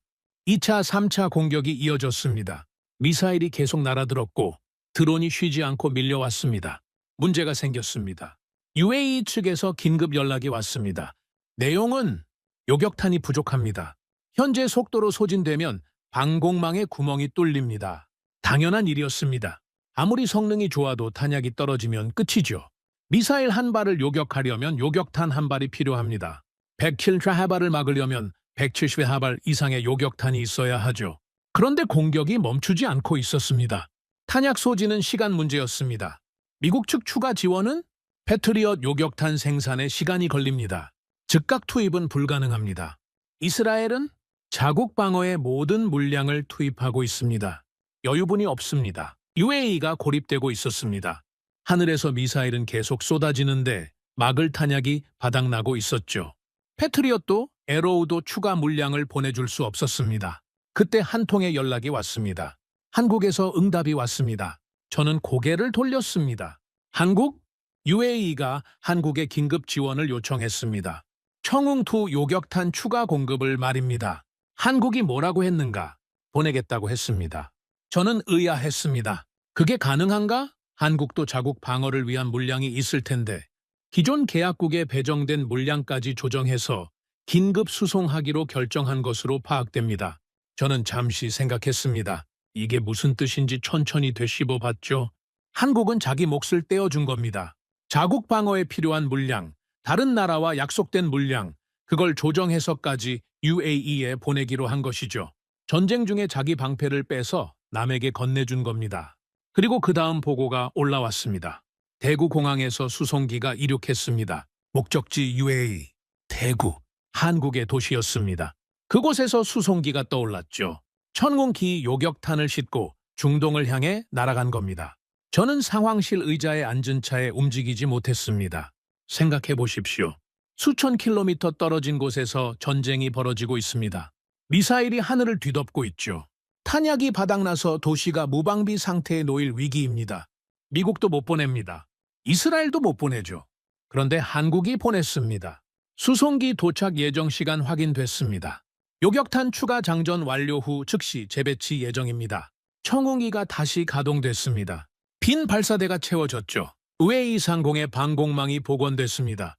2차, 3차 공격이 이어졌습니다. 미사일이 계속 날아들었고 드론이 쉬지 않고 밀려왔습니다. 문제가 생겼습니다. UAE 측에서 긴급 연락이 왔습니다. 내용은 요격탄이 부족합니다. 현재 속도로 소진되면 방공망에 구멍이 뚫립니다. 당연한 일이었습니다. 아무리 성능이 좋아도 탄약이 떨어지면 끝이죠. 미사일 한 발을 요격하려면 요격탄 한 발이 필요합니다. 107하발을 막으려면 170하발 이상의 요격탄이 있어야 하죠. 그런데 공격이 멈추지 않고 있었습니다. 탄약 소진은 시간 문제였습니다. 미국 측 추가 지원은 패트리엇 요격탄 생산에 시간이 걸립니다. 즉각 투입은 불가능합니다. 이스라엘은 자국 방어에 모든 물량을 투입하고 있습니다. 여유분이 없습니다. UAE가 고립되고 있었습니다. 하늘에서 미사일은 계속 쏟아지는데 막을 탄약이 바닥나고 있었죠. 패트리엇도 에로우도 추가 물량을 보내줄 수 없었습니다. 그때 한 통의 연락이 왔습니다. 한국에서 응답이 왔습니다. 저는 고개를 돌렸습니다. 한국? UAE가 한국에 긴급 지원을 요청했습니다. 청웅2 요격탄 추가 공급을 말입니다. 한국이 뭐라고 했는가? 보내겠다고 했습니다. 저는 의아했습니다. 그게 가능한가? 한국도 자국 방어를 위한 물량이 있을 텐데 기존 계약국에 배정된 물량까지 조정해서 긴급 수송하기로 결정한 것으로 파악됩니다. 저는 잠시 생각했습니다. 이게 무슨 뜻인지 천천히 되씹어 봤죠. 한국은 자기 몫을 떼어준 겁니다. 자국 방어에 필요한 물량, 다른 나라와 약속된 물량, 그걸 조정해서까지 UAE에 보내기로 한 것이죠. 전쟁 중에 자기 방패를 빼서 남에게 건네준 겁니다. 그리고 그 다음 보고가 올라왔습니다. 대구 공항에서 수송기가 이륙했습니다. 목적지 UAE, 대구, 한국의 도시였습니다. 그곳에서 수송기가 떠올랐죠. 천궁기 요격탄을 싣고 중동을 향해 날아간 겁니다. 저는 상황실 의자에 앉은 차에 움직이지 못했습니다. 생각해 보십시오. 수천 킬로미터 떨어진 곳에서 전쟁이 벌어지고 있습니다. 미사일이 하늘을 뒤덮고 있죠. 탄약이 바닥나서 도시가 무방비 상태에 놓일 위기입니다. 미국도 못 보냅니다. 이스라엘도 못 보내죠. 그런데 한국이 보냈습니다. 수송기 도착 예정 시간 확인됐습니다. 요격탄 추가 장전 완료 후 즉시 재배치 예정입니다. 청웅이가 다시 가동됐습니다. 빈 발사대가 채워졌죠. UAE 상공의 방공망이 복원됐습니다.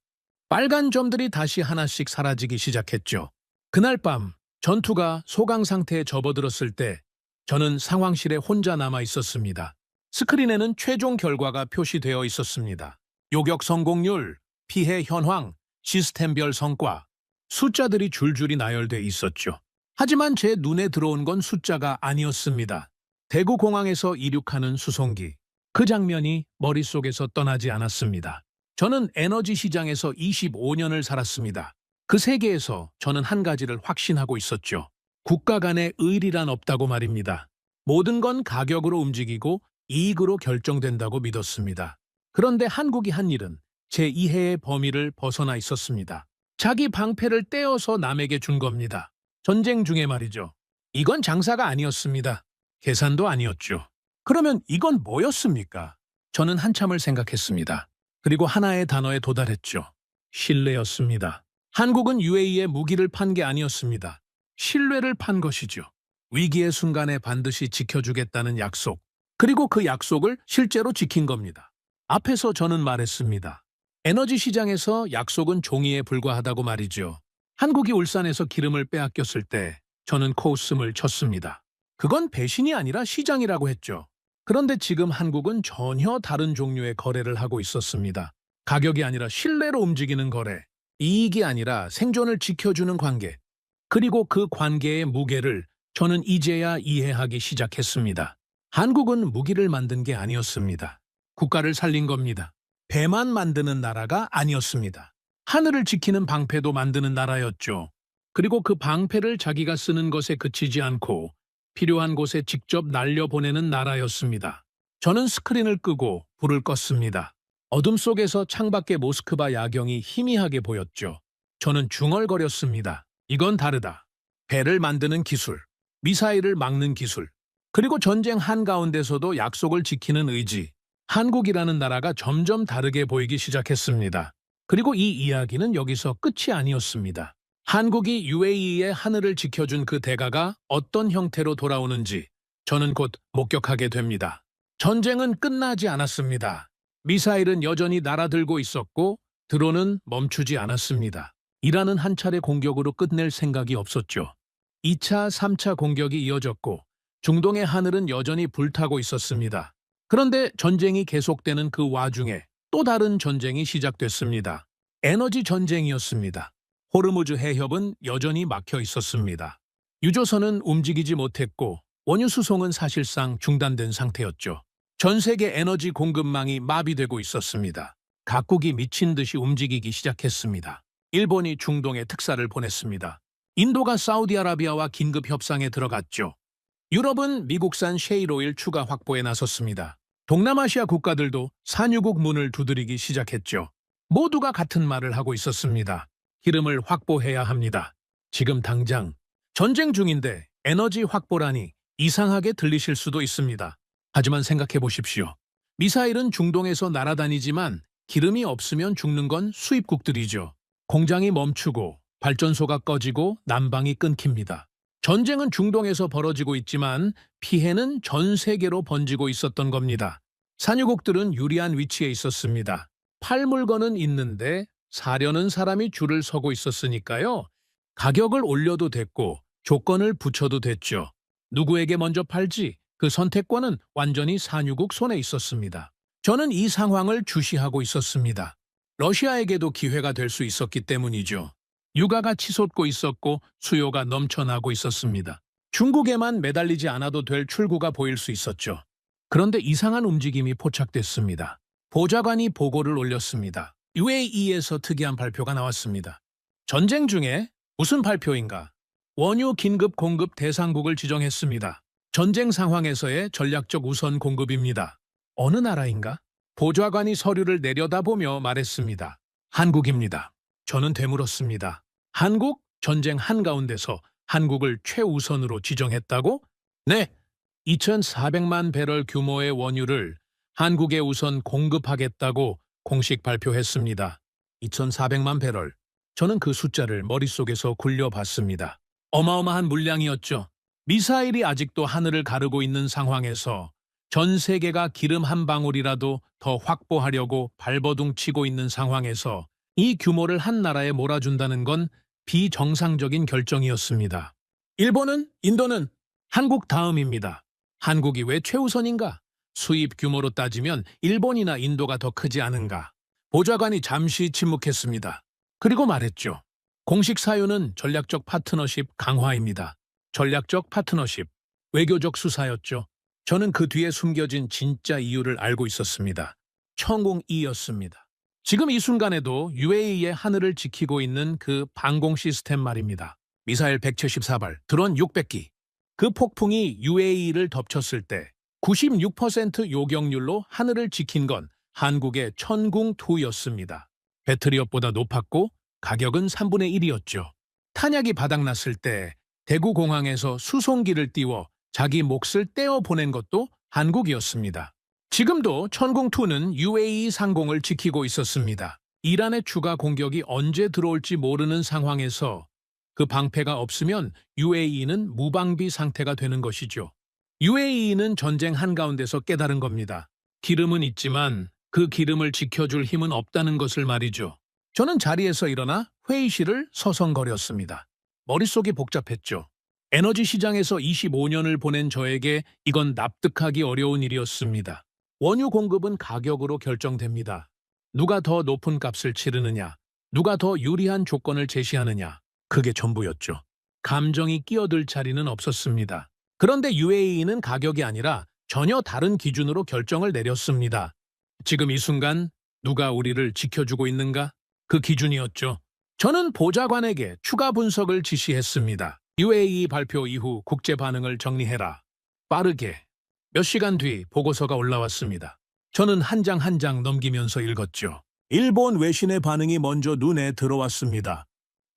빨간 점들이 다시 하나씩 사라지기 시작했죠. 그날 밤 전투가 소강 상태에 접어들었을 때 저는 상황실에 혼자 남아 있었습니다. 스크린에는 최종 결과가 표시되어 있었습니다. 요격 성공률, 피해 현황, 시스템별 성과, 숫자들이 줄줄이 나열돼 있었죠. 하지만 제 눈에 들어온 건 숫자가 아니었습니다. 대구 공항에서 이륙하는 수송기. 그 장면이 머릿속에서 떠나지 않았습니다. 저는 에너지 시장에서 25년을 살았습니다. 그 세계에서 저는 한 가지를 확신하고 있었죠. 국가 간의 의리란 없다고 말입니다. 모든 건 가격으로 움직이고 이익으로 결정된다고 믿었습니다. 그런데 한국이 한 일은 제 이해의 범위를 벗어나 있었습니다. 자기 방패를 떼어서 남에게 준 겁니다. 전쟁 중에 말이죠. 이건 장사가 아니었습니다. 계산도 아니었죠. 그러면 이건 뭐였습니까? 저는 한참을 생각했습니다. 그리고 하나의 단어에 도달했죠. 신뢰였습니다. 한국은 UAE에 무기를 판 게 아니었습니다. 신뢰를 판 것이죠. 위기의 순간에 반드시 지켜주겠다는 약속. 그리고 그 약속을 실제로 지킨 겁니다. 앞에서 저는 말했습니다. 에너지 시장에서 약속은 종이에 불과하다고 말이죠. 한국이 울산에서 기름을 빼앗겼을 때 저는 코웃음을 쳤습니다. 그건 배신이 아니라 시장이라고 했죠. 그런데 지금 한국은 전혀 다른 종류의 거래를 하고 있었습니다. 가격이 아니라 신뢰로 움직이는 거래, 이익이 아니라 생존을 지켜주는 관계, 그리고 그 관계의 무게를 저는 이제야 이해하기 시작했습니다. 한국은 무기를 만든 게 아니었습니다. 국가를 살린 겁니다. 배만 만드는 나라가 아니었습니다. 하늘을 지키는 방패도 만드는 나라였죠. 그리고 그 방패를 자기가 쓰는 것에 그치지 않고 필요한 곳에 직접 날려보내는 나라였습니다. 저는 스크린을 끄고 불을 껐습니다. 어둠 속에서 창밖의 모스크바 야경이 희미하게 보였죠. 저는 중얼거렸습니다. 이건 다르다. 배를 만드는 기술, 미사일을 막는 기술, 그리고 전쟁 한가운데서도 약속을 지키는 의지. 한국이라는 나라가 점점 다르게 보이기 시작했습니다. 그리고 이 이야기는 여기서 끝이 아니었습니다. 한국이 UAE의 하늘을 지켜준 그 대가가 어떤 형태로 돌아오는지 저는 곧 목격하게 됩니다. 전쟁은 끝나지 않았습니다. 미사일은 여전히 날아들고 있었고 드론은 멈추지 않았습니다. 이란은 한 차례 공격으로 끝낼 생각이 없었죠. 2차, 3차 공격이 이어졌고 중동의 하늘은 여전히 불타고 있었습니다. 그런데 전쟁이 계속되는 그 와중에 또 다른 전쟁이 시작됐습니다. 에너지 전쟁이었습니다. 호르무즈 해협은 여전히 막혀 있었습니다. 유조선은 움직이지 못했고 원유 수송은 사실상 중단된 상태였죠. 전 세계 에너지 공급망이 마비되고 있었습니다. 각국이 미친 듯이 움직이기 시작했습니다. 일본이 중동에 특사를 보냈습니다. 인도가 사우디아라비아와 긴급 협상에 들어갔죠. 유럽은 미국산 셰일오일 추가 확보에 나섰습니다. 동남아시아 국가들도 산유국 문을 두드리기 시작했죠. 모두가 같은 말을 하고 있었습니다. 기름을 확보해야 합니다. 지금 당장 전쟁 중인데 에너지 확보라니 이상하게 들리실 수도 있습니다. 하지만 생각해 보십시오. 미사일은 중동에서 날아다니지만 기름이 없으면 죽는 건 수입국들이죠. 공장이 멈추고 발전소가 꺼지고 난방이 끊깁니다. 전쟁은 중동에서 벌어지고 있지만 피해는 전 세계로 번지고 있었던 겁니다. 산유국들은 유리한 위치에 있었습니다. 팔 물건은 있는데 사려는 사람이 줄을 서고 있었으니까요. 가격을 올려도 됐고 조건을 붙여도 됐죠. 누구에게 먼저 팔지 그 선택권은 완전히 산유국 손에 있었습니다. 저는 이 상황을 주시하고 있었습니다. 러시아에게도 기회가 될 수 있었기 때문이죠. 유가가 치솟고 있었고 수요가 넘쳐나고 있었습니다. 중국에만 매달리지 않아도 될 출구가 보일 수 있었죠. 그런데 이상한 움직임이 포착됐습니다. 보좌관이 보고를 올렸습니다. UAE에서 특이한 발표가 나왔습니다. 전쟁 중에 무슨 발표인가? 원유 긴급 공급 대상국을 지정했습니다. 전쟁 상황에서의 전략적 우선 공급입니다. 어느 나라인가? 보좌관이 서류를 내려다보며 말했습니다. 한국입니다. 저는 되물었습니다. 한국? 전쟁 한가운데서 한국을 최우선으로 지정했다고? 네, 2,400만 배럴 규모의 원유를 한국에 우선 공급하겠다고 공식 발표했습니다. 2,400만 배럴. 저는 그 숫자를 머릿속에서 굴려봤습니다. 어마어마한 물량이었죠. 미사일이 아직도 하늘을 가르고 있는 상황에서 전 세계가 기름 한 방울이라도 더 확보하려고 발버둥 치고 있는 상황에서 이 규모를 한 나라에 몰아준다는 건 비정상적인 결정이었습니다. 일본은, 인도는 한국 다음입니다. 한국이 왜 최우선인가? 수입 규모로 따지면 일본이나 인도가 더 크지 않은가? 보좌관이 잠시 침묵했습니다. 그리고 말했죠. 공식 사유는 전략적 파트너십 강화입니다. 전략적 파트너십, 외교적 수사였죠. 저는 그 뒤에 숨겨진 진짜 이유를 알고 있었습니다. 천공이였습니다. 지금 이 순간에도 UAE의 하늘을 지키고 있는 그 방공 시스템 말입니다. 미사일 174발, 드론 600기. 그 폭풍이 UAE를 덮쳤을 때 96% 요격률로 하늘을 지킨 건 한국의 천궁2였습니다. 배트리업보다 높았고 가격은 3분의 1이었죠. 탄약이 바닥났을 때 대구공항에서 수송기를 띄워 자기 몫을 떼어 보낸 것도 한국이었습니다. 지금도 천궁2는 UAE 상공을 지키고 있었습니다. 이란의 추가 공격이 언제 들어올지 모르는 상황에서 그 방패가 없으면 UAE는 무방비 상태가 되는 것이죠. UAE는 전쟁 한가운데서 깨달은 겁니다. 기름은 있지만 그 기름을 지켜줄 힘은 없다는 것을 말이죠. 저는 자리에서 일어나 회의실을 서성거렸습니다. 머릿속이 복잡했죠. 에너지 시장에서 25년을 보낸 저에게 이건 납득하기 어려운 일이었습니다. 원유 공급은 가격으로 결정됩니다. 누가 더 높은 값을 치르느냐, 누가 더 유리한 조건을 제시하느냐, 그게 전부였죠. 감정이 끼어들 자리는 없었습니다. 그런데 UAE는 가격이 아니라 전혀 다른 기준으로 결정을 내렸습니다. 지금 이 순간 누가 우리를 지켜주고 있는가? 그 기준이었죠. 저는 보좌관에게 추가 분석을 지시했습니다. UAE 발표 이후 국제 반응을 정리해라. 빠르게. 몇 시간 뒤 보고서가 올라왔습니다. 저는 한 장 한 장 넘기면서 읽었죠. 일본 외신의 반응이 먼저 눈에 들어왔습니다.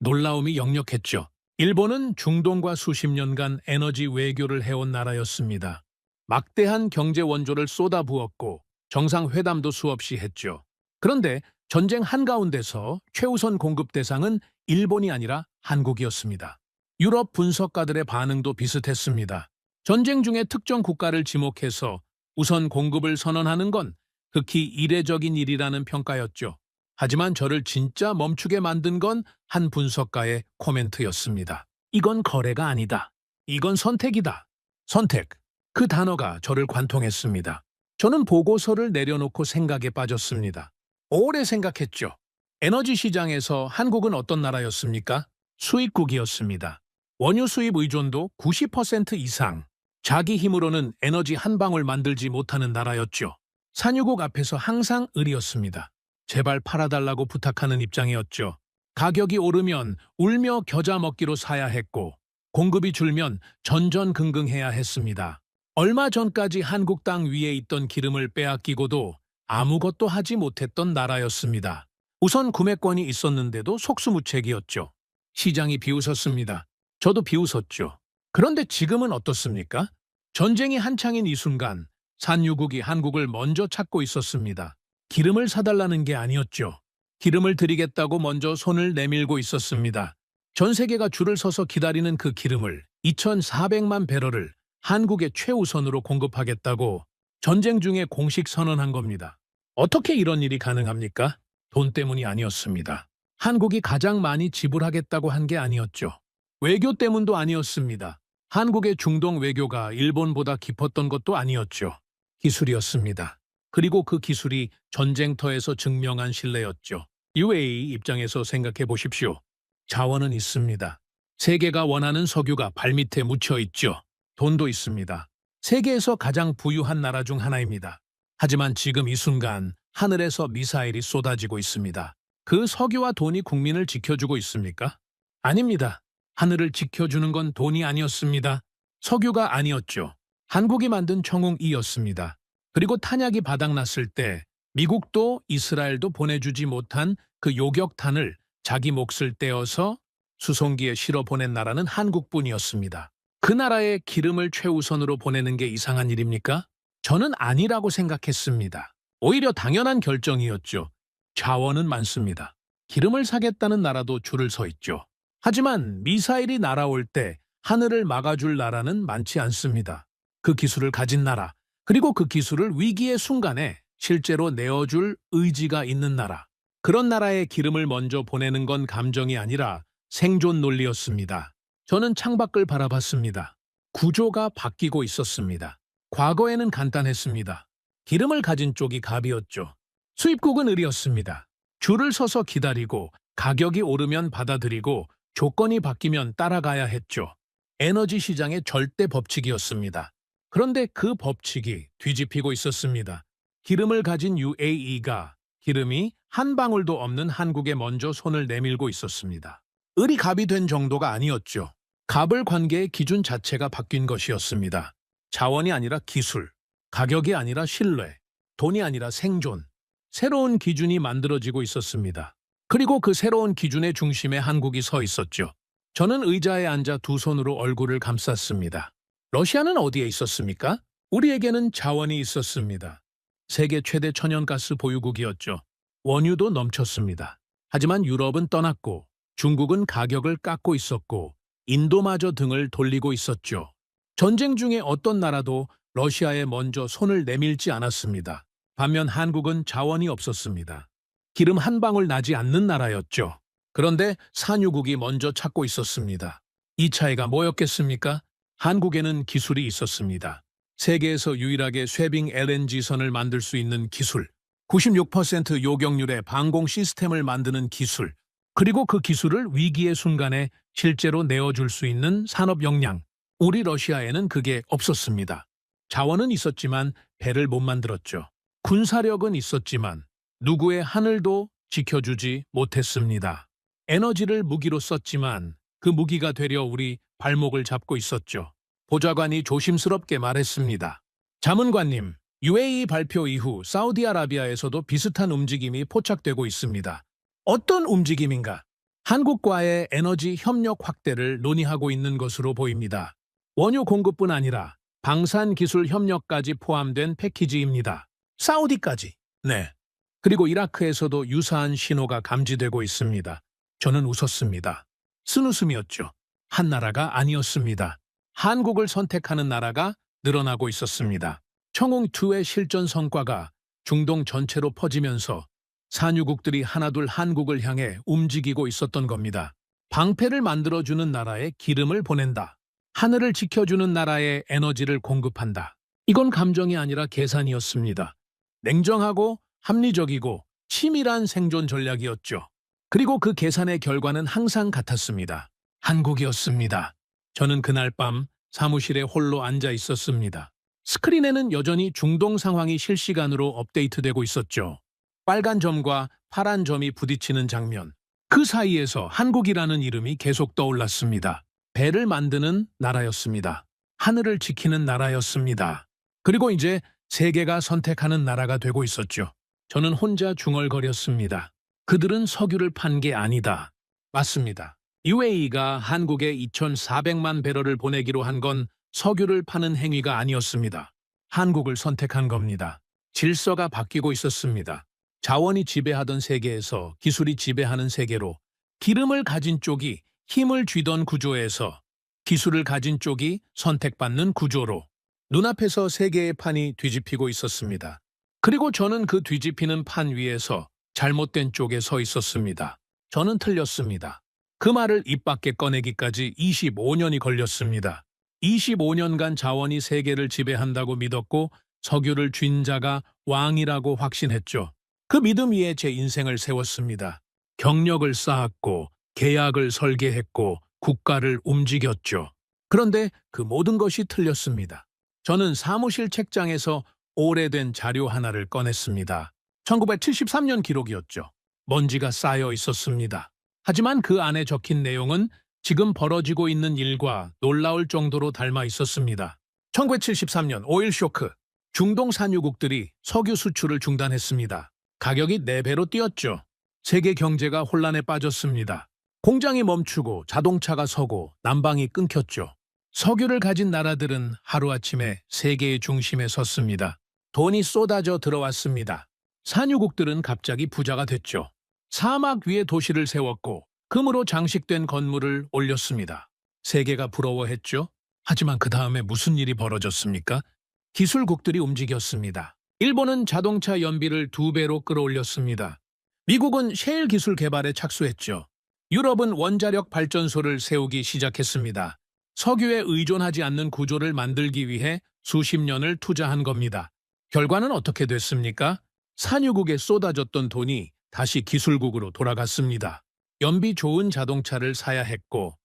놀라움이 역력했죠. 일본은 중동과 수십 년간 에너지 외교를 해온 나라였습니다. 막대한 경제 원조를 쏟아부었고 정상회담도 수없이 했죠. 그런데 전쟁 한가운데서 최우선 공급 대상은 일본이 아니라 한국이었습니다. 유럽 분석가들의 반응도 비슷했습니다. 전쟁 중에 특정 국가를 지목해서 우선 공급을 선언하는 건 극히 이례적인 일이라는 평가였죠. 하지만 저를 진짜 멈추게 만든 건 한 분석가의 코멘트였습니다. 이건 거래가 아니다. 이건 선택이다. 선택. 그 단어가 저를 관통했습니다. 저는 보고서를 내려놓고 생각에 빠졌습니다. 오래 생각했죠. 에너지 시장에서 한국은 어떤 나라였습니까? 수입국이었습니다. 원유 수입 의존도 90% 이상. 자기 힘으로는 에너지 한 방울 만들지 못하는 나라였죠. 산유국 앞에서 항상 을이었습니다. 제발 팔아달라고 부탁하는 입장이었죠. 가격이 오르면 울며 겨자 먹기로 사야 했고 공급이 줄면 전전긍긍해야 했습니다. 얼마 전까지 한국 땅 위에 있던 기름을 빼앗기고도 아무것도 하지 못했던 나라였습니다. 우선 구매권이 있었는데도 속수무책이었죠. 시장이 비웃었습니다. 저도 비웃었죠. 그런데 지금은 어떻습니까? 전쟁이 한창인 이 순간 산유국이 한국을 먼저 찾고 있었습니다. 기름을 사달라는 게 아니었죠. 기름을 드리겠다고 먼저 손을 내밀고 있었습니다. 전 세계가 줄을 서서 기다리는 그 기름을 2,400만 배럴을 한국에 최우선으로 공급하겠다고 전쟁 중에 공식 선언한 겁니다. 어떻게 이런 일이 가능합니까? 돈 때문이 아니었습니다. 한국이 가장 많이 지불하겠다고 한 게 아니었죠. 외교 때문도 아니었습니다. 한국의 중동 외교가 일본보다 깊었던 것도 아니었죠. 기술이었습니다. 그리고 그 기술이 전쟁터에서 증명한 신뢰였죠. UAE 입장에서 생각해 보십시오. 자원은 있습니다. 세계가 원하는 석유가 발밑에 묻혀 있죠. 돈도 있습니다. 세계에서 가장 부유한 나라 중 하나입니다. 하지만 지금 이 순간 하늘에서 미사일이 쏟아지고 있습니다. 그 석유와 돈이 국민을 지켜주고 있습니까? 아닙니다. 하늘을 지켜주는 건 돈이 아니었습니다. 석유가 아니었죠. 한국이 만든 청웅이었습니다. 그리고 탄약이 바닥났을 때 미국도 이스라엘도 보내주지 못한 그 요격탄을 자기 몫을 떼어서 수송기에 실어 보낸 나라는 한국뿐이었습니다. 그 나라에 기름을 최우선으로 보내는 게 이상한 일입니까? 저는 아니라고 생각했습니다. 오히려 당연한 결정이었죠. 자원은 많습니다. 기름을 사겠다는 나라도 줄을 서 있죠. 하지만 미사일이 날아올 때 하늘을 막아줄 나라는 많지 않습니다. 그 기술을 가진 나라, 그리고 그 기술을 위기의 순간에 실제로 내어줄 의지가 있는 나라. 그런 나라에 기름을 먼저 보내는 건 감정이 아니라 생존 논리였습니다. 저는 창밖을 바라봤습니다. 구조가 바뀌고 있었습니다. 과거에는 간단했습니다. 기름을 가진 쪽이 갑이었죠. 수입국은 을이었습니다. 줄을 서서 기다리고 가격이 오르면 받아들이고 조건이 바뀌면 따라가야 했죠. 에너지 시장의 절대 법칙이었습니다. 그런데 그 법칙이 뒤집히고 있었습니다. 기름을 가진 UAE가 기름이 한 방울도 없는 한국에 먼저 손을 내밀고 있었습니다. 을이 갑이 된 정도가 아니었죠. 갑을 관계의 기준 자체가 바뀐 것이었습니다. 자원이 아니라 기술, 가격이 아니라 신뢰, 돈이 아니라 생존. 새로운 기준이 만들어지고 있었습니다. 그리고 그 새로운 기준의 중심에 한국이 서 있었죠. 저는 의자에 앉아 두 손으로 얼굴을 감쌌습니다. 러시아는 어디에 있었습니까? 우리에게는 자원이 있었습니다. 세계 최대 천연가스 보유국이었죠. 원유도 넘쳤습니다. 하지만 유럽은 떠났고 중국은 가격을 깎고 있었고 인도마저 등을 돌리고 있었죠. 전쟁 중에 어떤 나라도 러시아에 먼저 손을 내밀지 않았습니다. 반면 한국은 자원이 없었습니다. 기름 한 방울 나지 않는 나라였죠. 그런데 산유국이 먼저 찾고 있었습니다. 이 차이가 뭐였겠습니까? 한국에는 기술이 있었습니다. 세계에서 유일하게 쇠빙 LNG선을 만들 수 있는 기술, 96% 요격률의 방공 시스템을 만드는 기술, 그리고 그 기술을 위기의 순간에 실제로 내어줄 수 있는 산업 역량. 우리 러시아에는 그게 없었습니다. 자원은 있었지만 배를 못 만들었죠. 군사력은 있었지만 누구의 하늘도 지켜주지 못했습니다. 에너지를 무기로 썼지만 그 무기가 되려 우리 발목을 잡고 있었죠. 보좌관이 조심스럽게 말했습니다. 자문관님, UAE 발표 이후 사우디아라비아에서도 비슷한 움직임이 포착되고 있습니다. 어떤 움직임인가? 한국과의 에너지 협력 확대를 논의하고 있는 것으로 보입니다. 원유 공급뿐 아니라 방산 기술 협력까지 포함된 패키지입니다. 사우디까지. 네. 그리고 이라크에서도 유사한 신호가 감지되고 있습니다. 저는 웃었습니다. 쓴웃음이었죠. 한 나라가 아니었습니다. 한국을 선택하는 나라가 늘어나고 있었습니다. 청웅2의 실전 성과가 중동 전체로 퍼지면서 산유국들이 하나둘 한국을 향해 움직이고 있었던 겁니다. 방패를 만들어주는 나라에 기름을 보낸다. 하늘을 지켜주는 나라에 에너지를 공급한다. 이건 감정이 아니라 계산이었습니다. 냉정하고 합리적이고 치밀한 생존 전략이었죠. 그리고 그 계산의 결과는 항상 같았습니다. 한국이었습니다. 저는 그날 밤 사무실에 홀로 앉아 있었습니다. 스크린에는 여전히 중동 상황이 실시간으로 업데이트되고 있었죠. 빨간 점과 파란 점이 부딪히는 장면. 그 사이에서 한국이라는 이름이 계속 떠올랐습니다. 배를 만드는 나라였습니다. 하늘을 지키는 나라였습니다. 그리고 이제 세계가 선택하는 나라가 되고 있었죠. 저는 혼자 중얼거렸습니다. 그들은 석유를 판 게 아니다. 맞습니다. UAE가 한국에 2,400만 배럴을 보내기로 한 건 석유를 파는 행위가 아니었습니다. 한국을 선택한 겁니다. 질서가 바뀌고 있었습니다. 자원이 지배하던 세계에서 기술이 지배하는 세계로, 기름을 가진 쪽이 힘을 쥐던 구조에서 기술을 가진 쪽이 선택받는 구조로 눈앞에서 세계의 판이 뒤집히고 있었습니다. 그리고 저는 그 뒤집히는 판 위에서 잘못된 쪽에 서 있었습니다. 저는 틀렸습니다. 그 말을 입 밖에 꺼내기까지 25년이 걸렸습니다. 25년간 자원이 세계를 지배한다고 믿었고 석유를 쥔 자가 왕이라고 확신했죠. 그 믿음 위에 제 인생을 세웠습니다. 경력을 쌓았고 계약을 설계했고 국가를 움직였죠. 그런데 그 모든 것이 틀렸습니다. 저는 사무실 책장에서 오래된 자료 하나를 꺼냈습니다. 1973년 기록이었죠. 먼지가 쌓여 있었습니다. 하지만 그 안에 적힌 내용은 지금 벌어지고 있는 일과 놀라울 정도로 닮아 있었습니다. 1973년 오일 쇼크, 중동 산유국들이 석유 수출을 중단했습니다. 가격이 4배로 뛰었죠. 세계 경제가 혼란에 빠졌습니다. 공장이 멈추고 자동차가 서고 난방이 끊겼죠. 석유를 가진 나라들은 하루아침에 세계의 중심에 섰습니다. 돈이 쏟아져 들어왔습니다. 산유국들은 갑자기 부자가 됐죠. 사막 위에 도시를 세웠고 금으로 장식된 건물을 올렸습니다. 세계가 부러워했죠. 하지만 그 다음에 무슨 일이 벌어졌습니까? 기술국들이 움직였습니다. 일본은 자동차 연비를 2배로 끌어올렸습니다. 미국은 셰일 기술 개발에 착수했죠. 유럽은 원자력 발전소를 세우기 시작했습니다. 석유에 의존하지 않는 구조를 만들기 위해 수십 년을 투자한 겁니다. 결과는 어떻게 됐습니까? 산유국에 쏟아졌던 돈이 다시 기술국으로 돌아갔습니다. 연비 좋은 자동차를 사야 했고,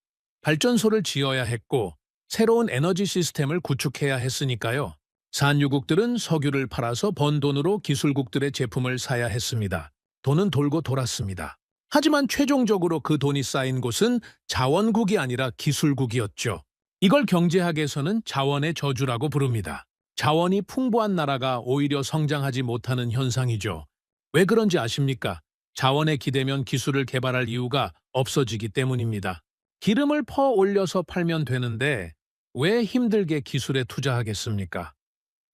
발전소를 지어야 했고, 새로운 에너지 시스템을 구축해야 했으니까요. 산유국들은 석유를 팔아서 번 돈으로 기술국들의 제품을 사야 했습니다. 돈은 돌고 돌았습니다. 하지만 최종적으로 그 돈이 쌓인 곳은 자원국이 아니라 기술국이었죠. 이걸 경제학에서는 자원의 저주라고 부릅니다. 자원이 풍부한 나라가 오히려 성장하지 못하는 현상이죠. 왜 그런지 아십니까? 자원에 기대면 기술을 개발할 이유가 없어지기 때문입니다. 기름을 퍼 올려서 팔면 되는데 왜 힘들게 기술에 투자하겠습니까?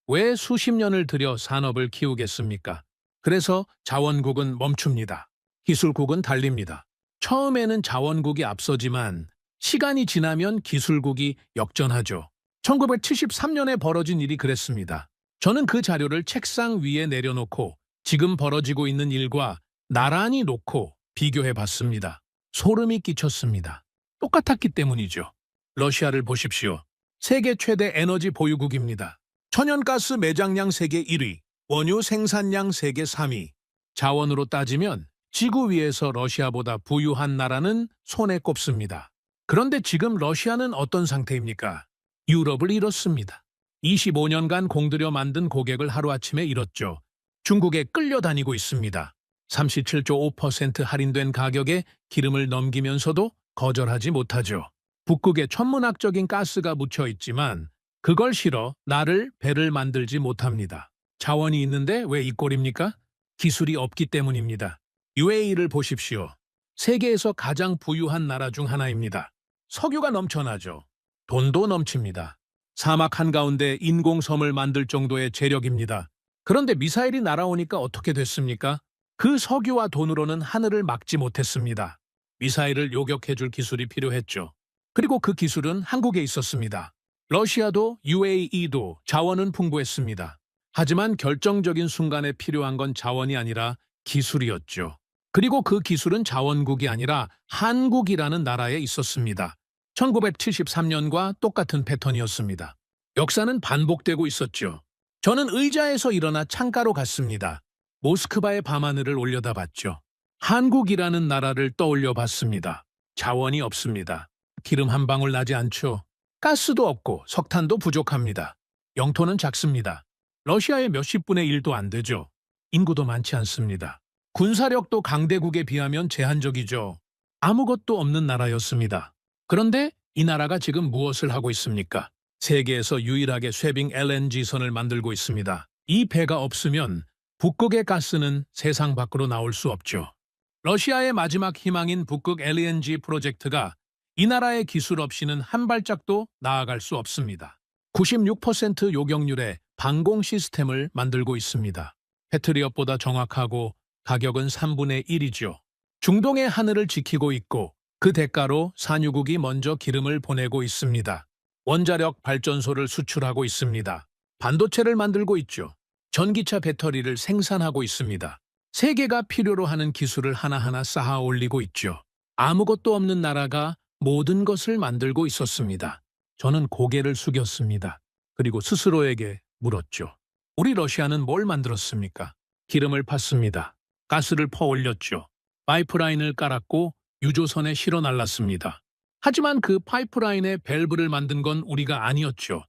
왜 수십 년을 들여 산업을 키우겠습니까? 그래서 자원국은 멈춥니다. 기술국은 달립니다. 처음에는 자원국이 앞서지만 시간이 지나면 기술국이 역전하죠. 1973년에 벌어진 일이 그랬습니다. 저는 그 자료를 책상 위에 내려놓고 지금 벌어지고 있는 일과 나란히 놓고 비교해 봤습니다. 소름이 끼쳤습니다. 똑같았기 때문이죠. 러시아를 보십시오. 세계 최대 에너지 보유국입니다. 천연가스 매장량 세계 1위, 원유 생산량 세계 3위. 자원으로 따지면 지구 위에서 러시아보다 부유한 나라는 손에 꼽습니다. 그런데 지금 러시아는 어떤 상태입니까? 유럽을 잃었습니다. 25년간 공들여 만든 고객을 하루아침에 잃었죠. 중국에 끌려다니고 있습니다. 37.5% 5% 할인된 가격에 기름을 넘기면서도 거절하지 못하죠. 북극에 천문학적인 가스가 묻혀 있지만 그걸 실어 나를 배를 만들지 못합니다. 자원이 있는데 왜 이 꼴입니까? 기술이 없기 때문입니다. UAE를 보십시오. 세계에서 가장 부유한 나라 중 하나입니다. 석유가 넘쳐나죠. 돈도 넘칩니다. 사막 한가운데 인공섬을 만들 정도의 재력입니다. 그런데 미사일이 날아오니까 어떻게 됐습니까? 그 석유와 돈으로는 하늘을 막지 못했습니다. 미사일을 요격해줄 기술이 필요했죠. 그리고 그 기술은 한국에 있었습니다. 러시아도 UAE도 자원은 풍부했습니다. 하지만 결정적인 순간에 필요한 건 자원이 아니라 기술이었죠. 그리고 그 기술은 자원국이 아니라 한국이라는 나라에 있었습니다. 1973년과 똑같은 패턴이었습니다. 역사는 반복되고 있었죠. 저는 의자에서 일어나 창가로 갔습니다. 모스크바의 밤하늘을 올려다봤죠. 한국이라는 나라를 떠올려 봤습니다. 자원이 없습니다. 기름 한 방울 나지 않죠. 가스도 없고 석탄도 부족합니다. 영토는 작습니다. 러시아의 몇십 분의 1도 안 되죠. 인구도 많지 않습니다. 군사력도 강대국에 비하면 제한적이죠. 아무것도 없는 나라였습니다. 그런데 이 나라가 지금 무엇을 하고 있습니까? 세계에서 유일하게 쇠빙 LNG선을 만들고 있습니다. 이 배가 없으면 북극의 가스는 세상 밖으로 나올 수 없죠. 러시아의 마지막 희망인 북극 LNG 프로젝트가 이 나라의 기술 없이는 한 발짝도 나아갈 수 없습니다. 96% 요격률의 방공 시스템을 만들고 있습니다. 패트리엇보다 정확하고 가격은 3분의 1이죠. 중동의 하늘을 지키고 있고 그 대가로 산유국이 먼저 기름을 보내고 있습니다. 원자력 발전소를 수출하고 있습니다. 반도체를 만들고 있죠. 전기차 배터리를 생산하고 있습니다. 세계가 필요로 하는 기술을 하나하나 쌓아 올리고 있죠. 아무것도 없는 나라가 모든 것을 만들고 있었습니다. 저는 고개를 숙였습니다. 그리고 스스로에게 물었죠. 우리 러시아는 뭘 만들었습니까? 기름을 팠습니다. 가스를 퍼올렸죠. 파이프라인을 깔았고 유조선에 실어 날랐습니다. 하지만 그 파이프라인의 밸브를 만든 건 우리가 아니었죠.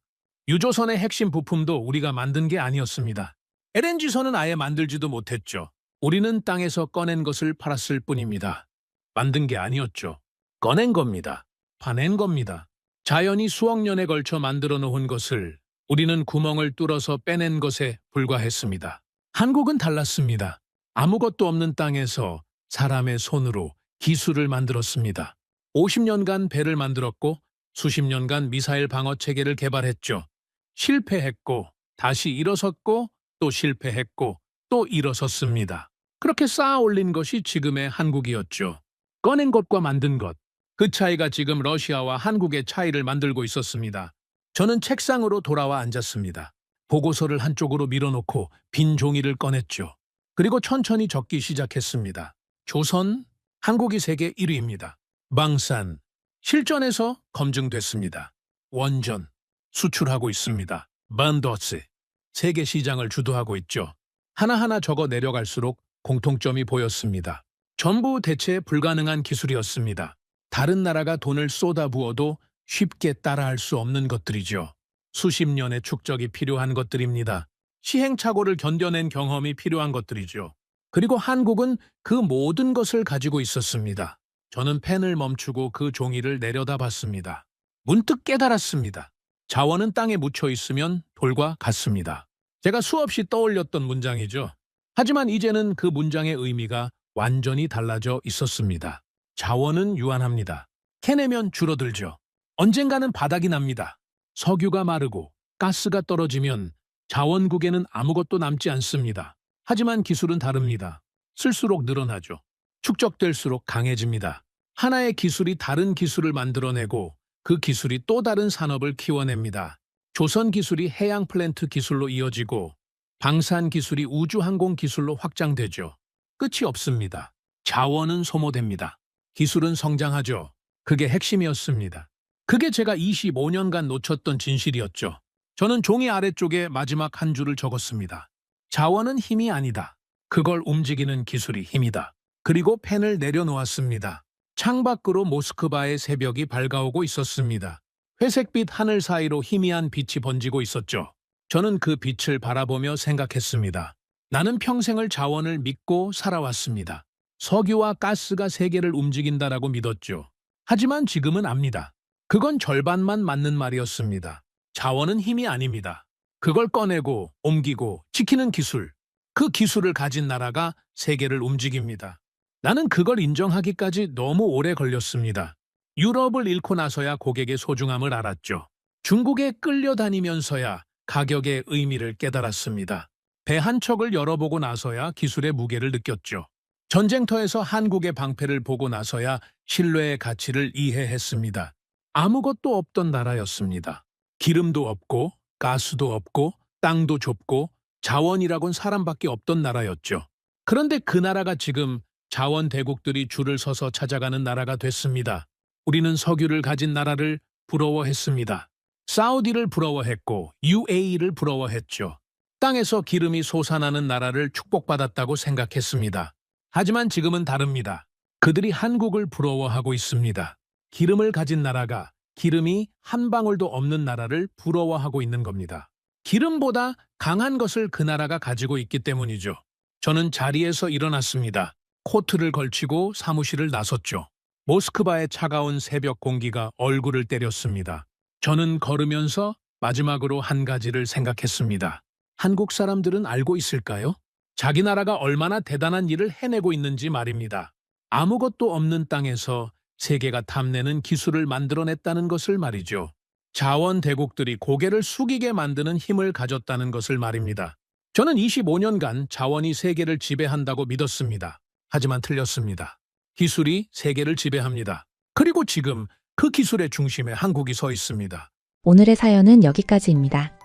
유조선의 핵심 부품도 우리가 만든 게 아니었습니다. LNG선은 아예 만들지도 못했죠. 우리는 땅에서 꺼낸 것을 팔았을 뿐입니다. 만든 게 아니었죠. 꺼낸 겁니다. 파낸 겁니다. 자연이 수억 년에 걸쳐 만들어 놓은 것을 우리는 구멍을 뚫어서 빼낸 것에 불과했습니다. 한국은 달랐습니다. 아무것도 없는 땅에서 사람의 손으로 기술을 만들었습니다. 50년간 배를 만들었고 수십 년간 미사일 방어 체계를 개발했죠. 실패했고 다시 일어섰고 또 실패했고 또 일어섰습니다. 그렇게 쌓아 올린 것이 지금의 한국이었죠. 꺼낸 것과 만든 것. 그 차이가 지금 러시아와 한국의 차이를 만들고 있었습니다. 저는 책상으로 돌아와 앉았습니다. 보고서를 한쪽으로 밀어놓고 빈 종이를 꺼냈죠. 그리고 천천히 적기 시작했습니다. 조선, 한국이 세계 1위입니다. 방산, 실전에서 검증됐습니다. 원전, 수출하고 있습니다. 반도체, 세계 시장을 주도하고 있죠. 하나하나 적어 내려갈수록 공통점이 보였습니다. 전부 대체 불가능한 기술이었습니다. 다른 나라가 돈을 쏟아부어도 쉽게 따라할 수 없는 것들이죠. 수십 년의 축적이 필요한 것들입니다. 시행착오를 견뎌낸 경험이 필요한 것들이죠. 그리고 한국은 그 모든 것을 가지고 있었습니다. 저는 펜을 멈추고 그 종이를 내려다봤습니다. 문득 깨달았습니다. 자원은 땅에 묻혀 있으면 돌과 같습니다. 제가 수없이 떠올렸던 문장이죠. 하지만 이제는 그 문장의 의미가 완전히 달라져 있었습니다. 자원은 유한합니다. 캐내면 줄어들죠. 언젠가는 바닥이 납니다. 석유가 마르고 가스가 떨어지면 자원국에는 아무것도 남지 않습니다. 하지만 기술은 다릅니다. 쓸수록 늘어나죠. 축적될수록 강해집니다. 하나의 기술이 다른 기술을 만들어내고 그 기술이 또 다른 산업을 키워냅니다. 조선 기술이 해양 플랜트 기술로 이어지고 방산 기술이 우주항공 기술로 확장되죠. 끝이 없습니다. 자원은 소모됩니다. 기술은 성장하죠. 그게 핵심이었습니다. 그게 제가 25년간 놓쳤던 진실이었죠. 저는 종이 아래쪽에 마지막 한 줄을 적었습니다. 자원은 힘이 아니다. 그걸 움직이는 기술이 힘이다. 그리고 펜을 내려놓았습니다. 창밖으로 모스크바의 새벽이 밝아오고 있었습니다. 회색빛 하늘 사이로 희미한 빛이 번지고 있었죠. 저는 그 빛을 바라보며 생각했습니다. 나는 평생을 자원을 믿고 살아왔습니다. 석유와 가스가 세계를 움직인다라고 믿었죠. 하지만 지금은 압니다. 그건 절반만 맞는 말이었습니다. 자원은 힘이 아닙니다. 그걸 꺼내고 옮기고 지키는 기술, 그 기술을 가진 나라가 세계를 움직입니다. 나는 그걸 인정하기까지 너무 오래 걸렸습니다. 유럽을 잃고 나서야 고객의 소중함을 알았죠. 중국에 끌려다니면서야 가격의 의미를 깨달았습니다. 배 한 척을 열어보고 나서야 기술의 무게를 느꼈죠. 전쟁터에서 한국의 방패를 보고 나서야 신뢰의 가치를 이해했습니다. 아무것도 없던 나라였습니다. 기름도 없고 가스도 없고 땅도 좁고 자원이라곤 사람밖에 없던 나라였죠. 그런데 그 나라가 지금 자원 대국들이 줄을 서서 찾아가는 나라가 됐습니다. 우리는 석유를 가진 나라를 부러워했습니다. 사우디를 부러워했고 UAE를 부러워했죠. 땅에서 기름이 솟아나는 나라를 축복받았다고 생각했습니다. 하지만 지금은 다릅니다. 그들이 한국을 부러워하고 있습니다. 기름을 가진 나라가 기름이 한 방울도 없는 나라를 부러워하고 있는 겁니다. 기름보다 강한 것을 그 나라가 가지고 있기 때문이죠. 저는 자리에서 일어났습니다. 코트를 걸치고 사무실을 나섰죠. 모스크바의 차가운 새벽 공기가 얼굴을 때렸습니다. 저는 걸으면서 마지막으로 한 가지를 생각했습니다. 한국 사람들은 알고 있을까요? 자기 나라가 얼마나 대단한 일을 해내고 있는지 말입니다. 아무것도 없는 땅에서 세계가 탐내는 기술을 만들어냈다는 것을 말이죠. 자원대국들이 고개를 숙이게 만드는 힘을 가졌다는 것을 말입니다. 저는 25년간 자원이 세계를 지배한다고 믿었습니다. 하지만 틀렸습니다. 기술이 세계를 지배합니다. 그리고 지금 그 기술의 중심에 한국이 서 있습니다. 오늘의 사연은 여기까지입니다.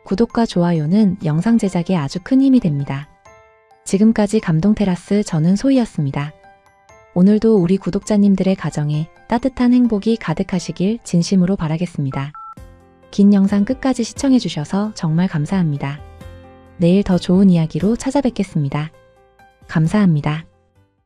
구독과 좋아요는 영상 제작에 아주 큰 힘이 됩니다. 지금까지 감동테라스 저는 소희였습니다. 오늘도 우리 구독자님들의 가정에 따뜻한 행복이 가득하시길 진심으로 바라겠습니다. 긴 영상 끝까지 시청해주셔서 정말 감사합니다. 내일 더 좋은 이야기로 찾아뵙겠습니다. 감사합니다.